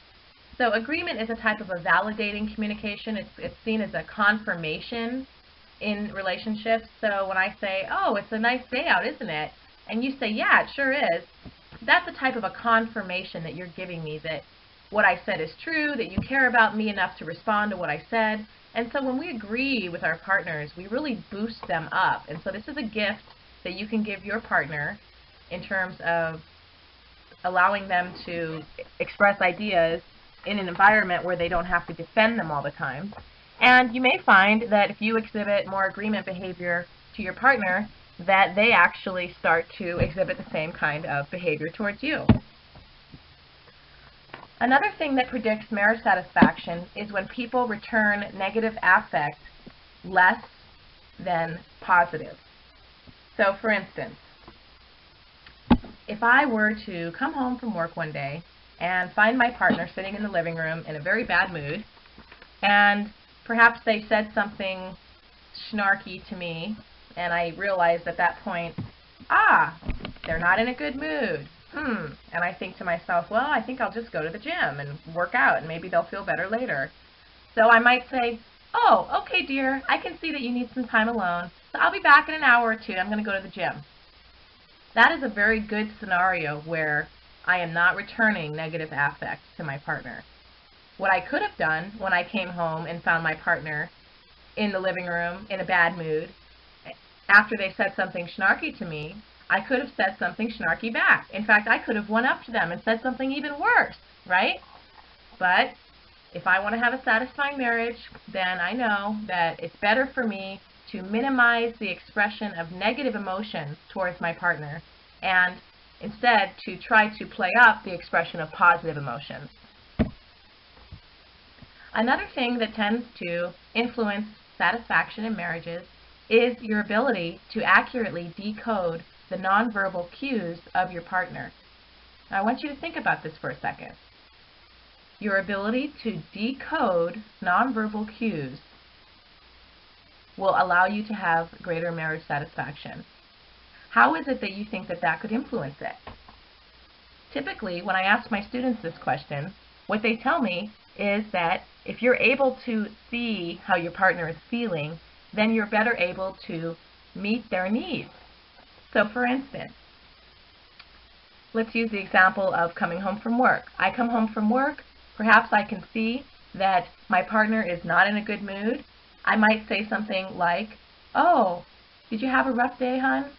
So agreement is a type of a validating communication. It's seen as a confirmation in relationships. So when I say, oh, it's a nice day out, isn't it? And you say, yeah, it sure is. That's a type of a confirmation that you're giving me that what I said is true, that you care about me enough to respond to what I said. And so when we agree with our partners, we really boost them up. And so this is a gift that you can give your partner in terms of allowing them to express ideas in an environment where they don't have to defend them all the time. And you may find that if you exhibit more agreement behavior to your partner, that they actually start to exhibit the same kind of behavior towards you. Another thing that predicts marriage satisfaction is when people return negative affect less than positive. So for instance, if I were to come home from work one day and find my partner sitting in the living room in a very bad mood, and perhaps they said something snarky to me, and I realized at that point, they're not in a good mood. And I think to myself, well, I think I'll just go to the gym and work out, and maybe they'll feel better later. So I might say, oh, okay, dear, I can see that you need some time alone, so I'll be back in an hour or two. I'm going to go to the gym. That is a very good scenario where I am not returning negative affect to my partner. What I could have done when I came home and found my partner in the living room in a bad mood, after they said something snarky to me, I could have said something snarky back. In fact, I could have went up to them and said something even worse, right? But if I want to have a satisfying marriage, then I know that it's better for me to minimize the expression of negative emotions towards my partner and instead to try to play up the expression of positive emotions. Another thing that tends to influence satisfaction in marriages is your ability to accurately decode the nonverbal cues of your partner. Now, I want you to think about this for a second. Your ability to decode nonverbal cues will allow you to have greater marriage satisfaction. How is it that you think that that could influence it? Typically, when I ask my students this question, what they tell me is that if you're able to see how your partner is feeling, then you're better able to meet their needs. So for instance, let's use the example of coming home from work. I come home from work, perhaps I can see that my partner is not in a good mood. I might say something like, oh, did you have a rough day, hon?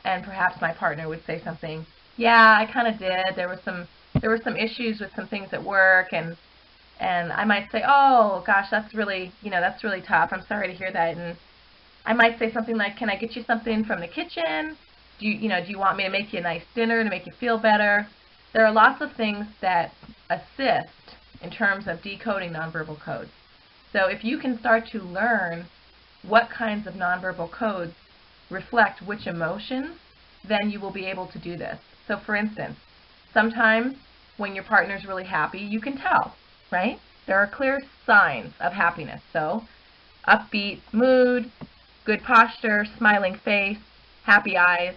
And perhaps my partner would say something, yeah, I kind of did. There were some issues with some things at work, and I might say, oh gosh, that's really tough. I'm sorry to hear that. And I might say something like, can I get you something from the kitchen? Do you want me to make you a nice dinner to make you feel better? There are lots of things that assist in terms of decoding nonverbal codes. So if you can start to learn what kinds of nonverbal codes reflect which emotions, then you will be able to do this. So for instance, sometimes when your partner's really happy, you can tell, right? There are clear signs of happiness. So upbeat mood, good posture, smiling face, happy eyes.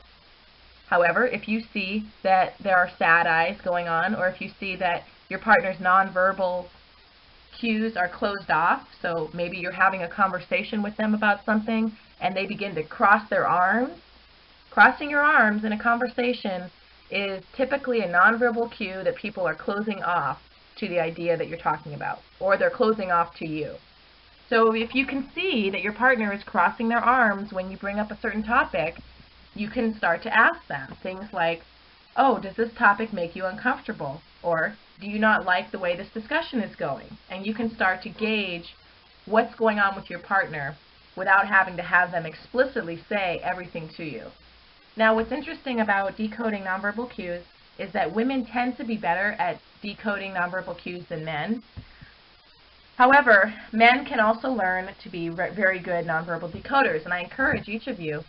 However, if you see that there are sad eyes going on, or if you see that your partner's nonverbal cues are closed off, so maybe you're having a conversation with them about something and they begin to cross their arms. Crossing your arms in a conversation is typically a nonverbal cue that people are closing off to the idea that you're talking about, or they're closing off to you. So if you can see that your partner is crossing their arms when you bring up a certain topic, you can start to ask them things like, oh, does this topic make you uncomfortable? Or do you not like the way this discussion is going? And you can start to gauge what's going on with your partner without having to have them explicitly say everything to you. Now, what's interesting about decoding nonverbal cues is that women tend to be better at decoding nonverbal cues than men. However, men can also learn to be very good nonverbal decoders, and I encourage each of you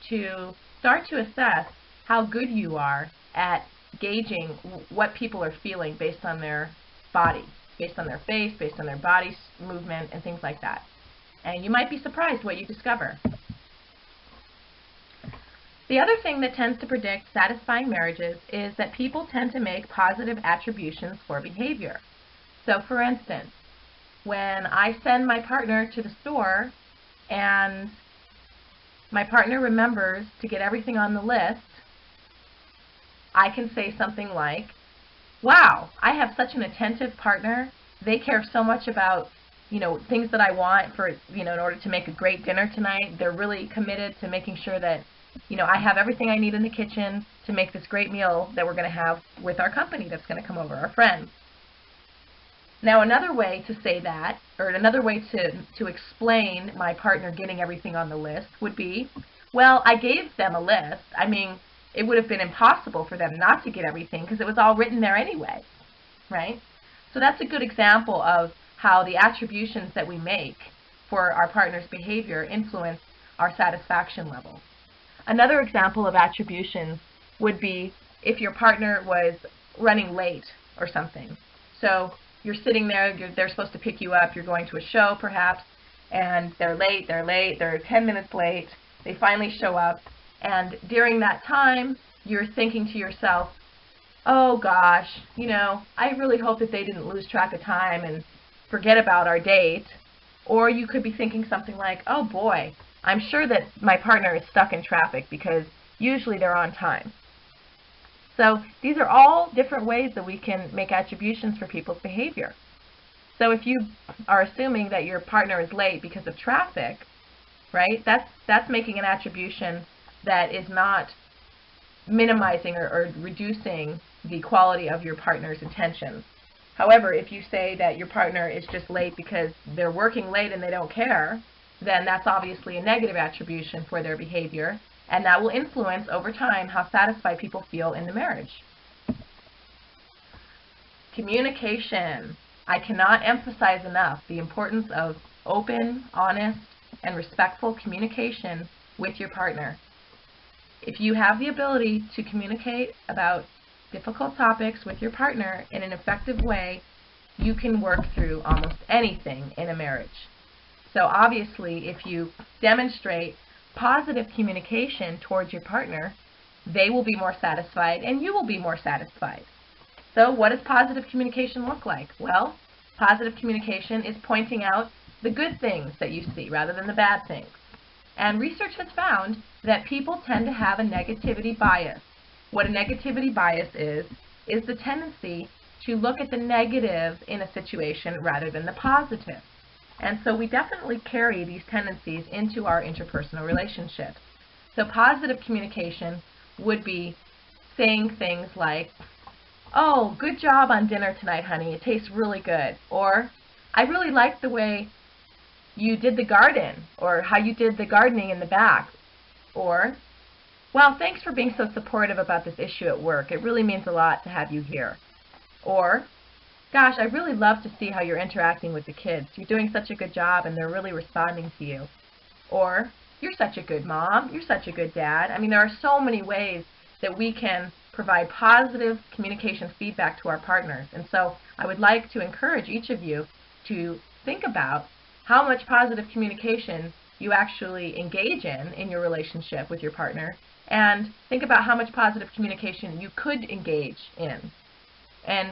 to start to assess how good you are at gauging what people are feeling based on their body, based on their face, based on their body movement, and things like that. And you might be surprised what you discover. The other thing that tends to predict satisfying marriages is that people tend to make positive attributions for behavior. So for instance, when I send my partner to the store and my partner remembers to get everything on the list, I can say something like, wow, I have such an attentive partner. They care so much about, things that I want for, in order to make a great dinner tonight. They're really committed to making sure that, I have everything I need in the kitchen to make this great meal that we're going to have with our company that's going to come over, our friends. Now, another way to say that, or another way to explain my partner getting everything on the list would be, well, I gave them a list. I mean, it would have been impossible for them not to get everything because it was all written there anyway, right? So that's a good example of how the attributions that we make for our partner's behavior influence our satisfaction level. Another example of attributions would be if your partner was running late or something. So you're sitting there, they're supposed to pick you up, you're going to a show perhaps, and they're 10 minutes late, they finally show up, and during that time, you're thinking to yourself, oh gosh, I really hope that they didn't lose track of time and forget about our date. Or you could be thinking something like, oh boy, I'm sure that my partner is stuck in traffic because usually they're on time. So these are all different ways that we can make attributions for people's behavior. So if you are assuming that your partner is late because of traffic, right, that's making an attribution that is not minimizing or reducing the quality of your partner's intentions. However, if you say that your partner is just late because they're working late and they don't care, then that's obviously a negative attribution for their behavior, and that will influence over time how satisfied people feel in the marriage. Communication. I cannot emphasize enough the importance of open, honest, and respectful communication with your partner. If you have the ability to communicate about difficult topics with your partner in an effective way, you can work through almost anything in a marriage. So obviously, if you demonstrate positive communication towards your partner, they will be more satisfied and you will be more satisfied. So what does positive communication look like? Well, positive communication is pointing out the good things that you see rather than the bad things. And research has found that people tend to have a negativity bias. What a negativity bias is the tendency to look at the negative in a situation rather than the positive. And so we definitely carry these tendencies into our interpersonal relationships. So positive communication would be saying things like, oh, good job on dinner tonight, honey. It tastes really good. Or, I really like the way you did the garden, or how you did the gardening in the back. Or, well, thanks for being so supportive about this issue at work. It really means a lot to have you here. Or, gosh, I really love to see how you're interacting with the kids. You're doing such a good job and they're really responding to you. Or, you're such a good mom. You're such a good dad. I mean, there are so many ways that we can provide positive communication feedback to our partners. And so I would like to encourage each of you to think about how much positive communication you actually engage in your relationship with your partner, and think about how much positive communication you could engage in. And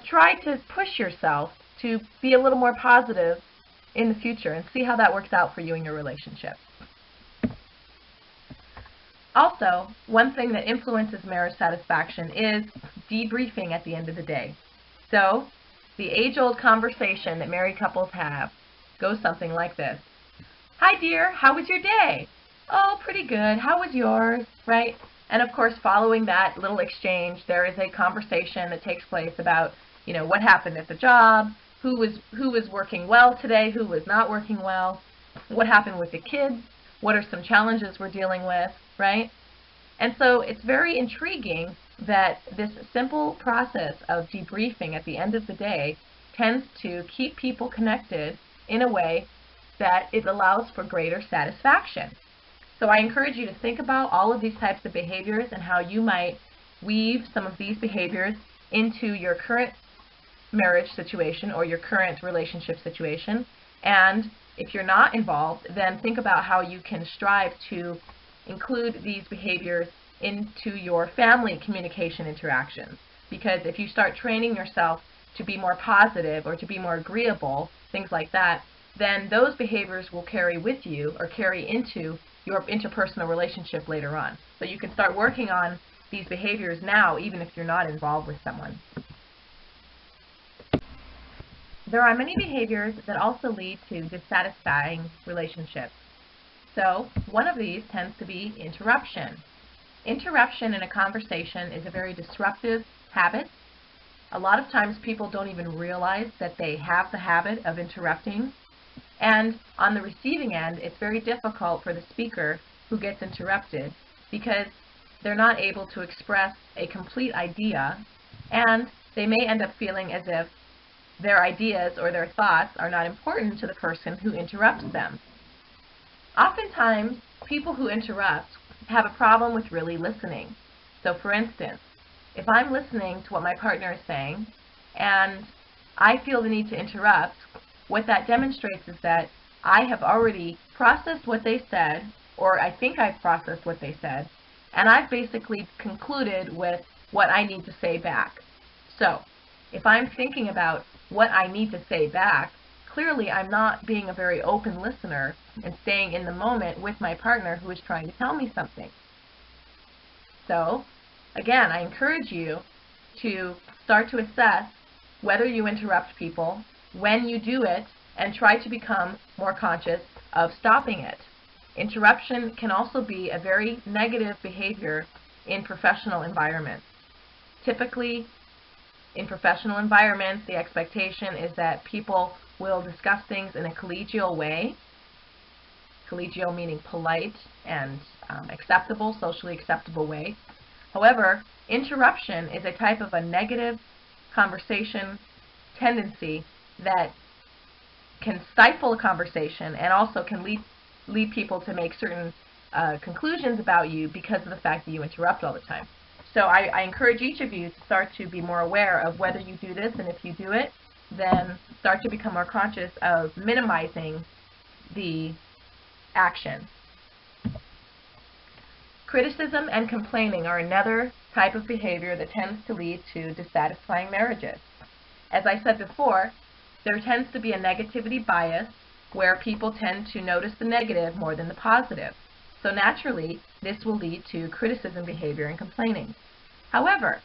try to push yourself to be a little more positive in the future and see how that works out for you in your relationship. Also, one thing that influences marriage satisfaction is debriefing at the end of the day. So, the age-old conversation that married couples have goes something like this. Hi dear, how was your day? Oh, pretty good. How was yours? Right? And of course, following that little exchange, there is a conversation that takes place about, what happened at the job, who was working well today, who was not working well, what happened with the kids, what are some challenges we're dealing with, right? And so it's very intriguing that this simple process of debriefing at the end of the day tends to keep people connected in a way that it allows for greater satisfaction. So I encourage you to think about all of these types of behaviors and how you might weave some of these behaviors into your current marriage situation or your current relationship situation. And if you're not involved, then think about how you can strive to include these behaviors into your family communication interactions. Because if you start training yourself to be more positive or to be more agreeable, things like that, then those behaviors will carry with you or carry into your interpersonal relationship later on. So you can start working on these behaviors now, even if you're not involved with someone. There are many behaviors that also lead to dissatisfying relationships. So one of these tends to be interruption. Interruption in a conversation is a very disruptive habit. A lot of times people don't even realize that they have the habit of interrupting. And on the receiving end, it's very difficult for the speaker who gets interrupted because they're not able to express a complete idea, and they may end up feeling as if their ideas or their thoughts are not important to the person who interrupts them. Oftentimes, people who interrupt have a problem with really listening. So for instance, if I'm listening to what my partner is saying and I feel the need to interrupt, what that demonstrates is that I have already processed what they said, or I think I've processed what they said, and I've basically concluded with what I need to say back. So, if I'm thinking about what I need to say back, clearly I'm not being a very open listener and staying in the moment with my partner who is trying to tell me something. So, again, I encourage you to start to assess whether you interrupt people, when you do it, and try to become more conscious of stopping it. Interruption can also be a very negative behavior in professional environments. Typically, in professional environments, the expectation is that people will discuss things in a collegial way. Collegial meaning polite and acceptable, socially acceptable way. However, interruption is a type of a negative conversation tendency that can stifle a conversation and also can lead people to make certain conclusions about you because of the fact that you interrupt all the time. So I encourage each of you to start to be more aware of whether you do this, and if you do it, then start to become more conscious of minimizing the action. Criticism and complaining are another type of behavior that tends to lead to dissatisfying marriages. As I said before, there tends to be a negativity bias where people tend to notice the negative more than the positive. So naturally, this will lead to criticism behavior and complaining. However,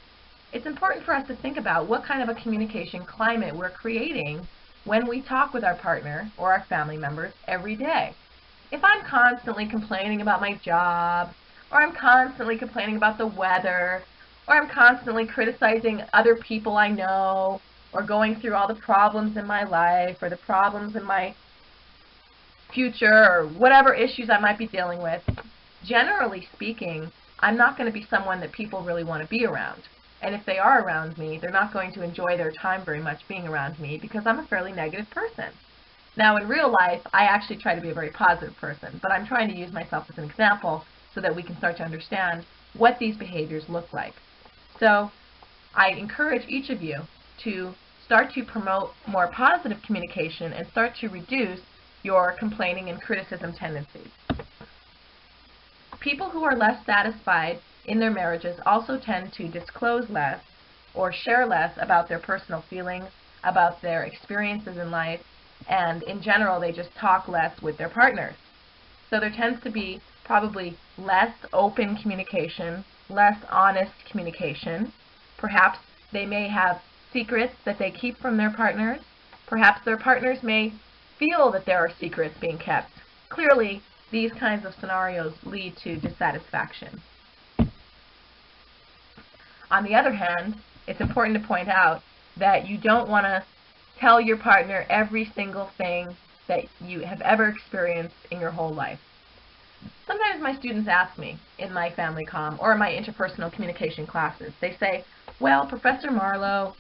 it's important for us to think about what kind of a communication climate we're creating when we talk with our partner or our family members every day. If I'm constantly complaining about my job, or I'm constantly complaining about the weather, or I'm constantly criticizing other people I know, or going through all the problems in my life, or the problems in my future, or whatever issues I might be dealing with, generally speaking, I'm not going to be someone that people really want to be around. And if they are around me, they're not going to enjoy their time very much being around me because I'm a fairly negative person. Now, in real life, I actually try to be a very positive person, but I'm trying to use myself as an example so that we can start to understand what these behaviors look like. So, I encourage each of you to start to promote more positive communication and start to reduce your complaining and criticism tendencies. People who are less satisfied in their marriages also tend to disclose less or share less about their personal feelings, about their experiences in life, and in general they just talk less with their partners. So there tends to be probably less open communication, less honest communication. Perhaps they may have secrets that they keep from their partners. Perhaps their partners may feel that there are secrets being kept. Clearly, these kinds of scenarios lead to dissatisfaction. On the other hand, it's important to point out that you don't want to tell your partner every single thing that you have ever experienced in your whole life. Sometimes my students ask me in my family comm or in my interpersonal communication classes, they say, well, Professor Marlowe,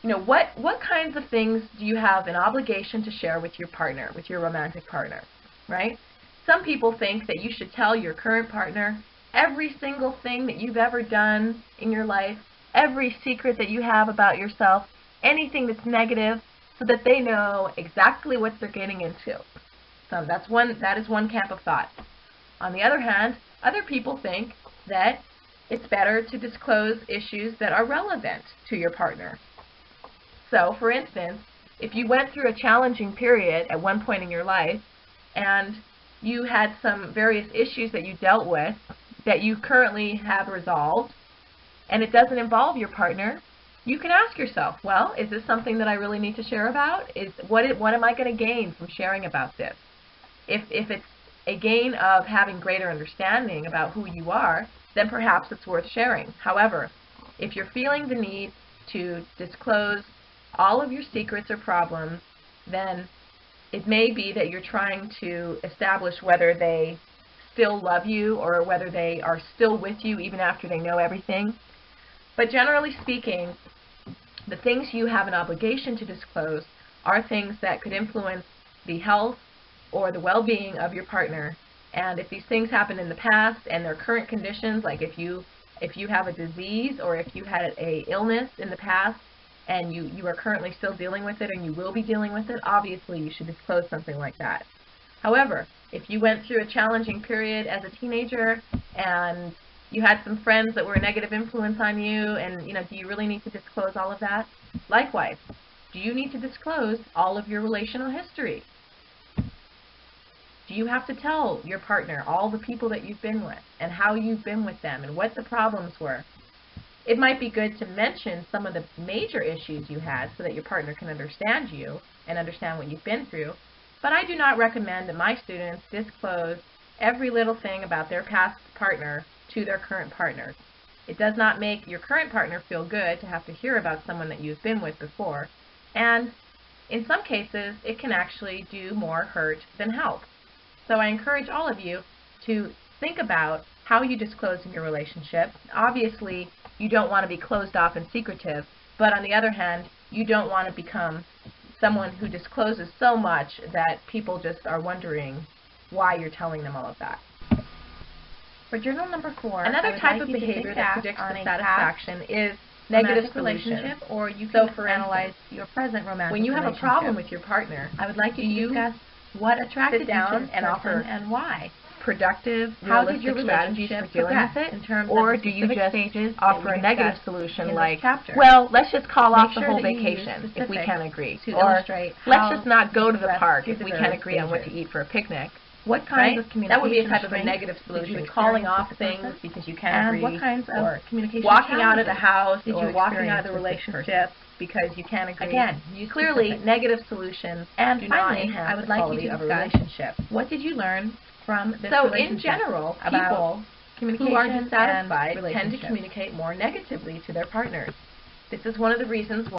what kinds of things do you have an obligation to share with your partner, with your romantic partner, right? Some people think that you should tell your current partner every single thing that you've ever done in your life, every secret that you have about yourself, anything that's negative, so that they know exactly what they're getting into. So that is one camp of thought. On the other hand, other people think that it's better to disclose issues that are relevant to your partner. So, for instance, if you went through a challenging period at one point in your life and you had some various issues that you dealt with that you currently have resolved, and it doesn't involve your partner, you can ask yourself, well, is this something that I really need to share about? What am I going to gain from sharing about this? If it's a gain of having greater understanding about who you are, then perhaps it's worth sharing. However, if you're feeling the need to disclose all of your secrets or problems, then it may be that you're trying to establish whether they still love you or whether they are still with you even after they know everything. But generally speaking, the things you have an obligation to disclose are things that could influence the health or the well-being of your partner. And if these things happened in the past and their current conditions, like if you have a disease or if you had an illness in the past and you are currently still dealing with it and you will be dealing with it, obviously you should disclose something like that. However, if you went through a challenging period as a teenager and you had some friends that were a negative influence on you, and do you really need to disclose all of that? Likewise, do you need to disclose all of your relational history? Do you have to tell your partner all the people that you've been with and how you've been with them and what the problems were? It might be good to mention some of the major issues you had so that your partner can understand you and understand what you've been through, but I do not recommend that my students disclose every little thing about their past partner to their current partner. It does not make your current partner feel good to have to hear about someone that you've been with before, and in some cases it can actually do more hurt than help. So I encourage all of you to think about how you disclose in your relationship. Obviously, you don't want to be closed off and secretive, but on the other hand, you don't want to become someone who discloses so much that people just are wondering why you're telling them all of that. For journal number 4, another type of behavior that predicts dissatisfaction is negative relationship, or you can for analyze instance, your present romantic when you have a relationship. problem with your partner, I would like you to you discuss what attracted sit down you to this and person offer and why. productive, How did realistic your strategies for relationship dealing with progress it, in terms or of the do you specific just stages offer that a we negative discussed solution in like, this chapter? well, let's just call Make off the sure whole that you use vacation if we specifics can't agree, to or illustrate let's how just not go to the progress park through if the we various can't agree on what to stages. eat for a picnic. What Right? kinds of communication That would be a type of a strengths negative did you solution, experience calling with off the things person? because you can't And agree, what kinds of or communication walking out of the challenges house, did or you walking out of experience the with this person? relationship because you can't agree. Again, use Clearly, specifics. negative solutions And do finally, not enhance I would the like you quality to of a discuss relationship. what did you learn from this So, relationship in general, about people communication who are dissatisfied and tend to relationships? communicate more negatively to their partners. This is one of the reasons why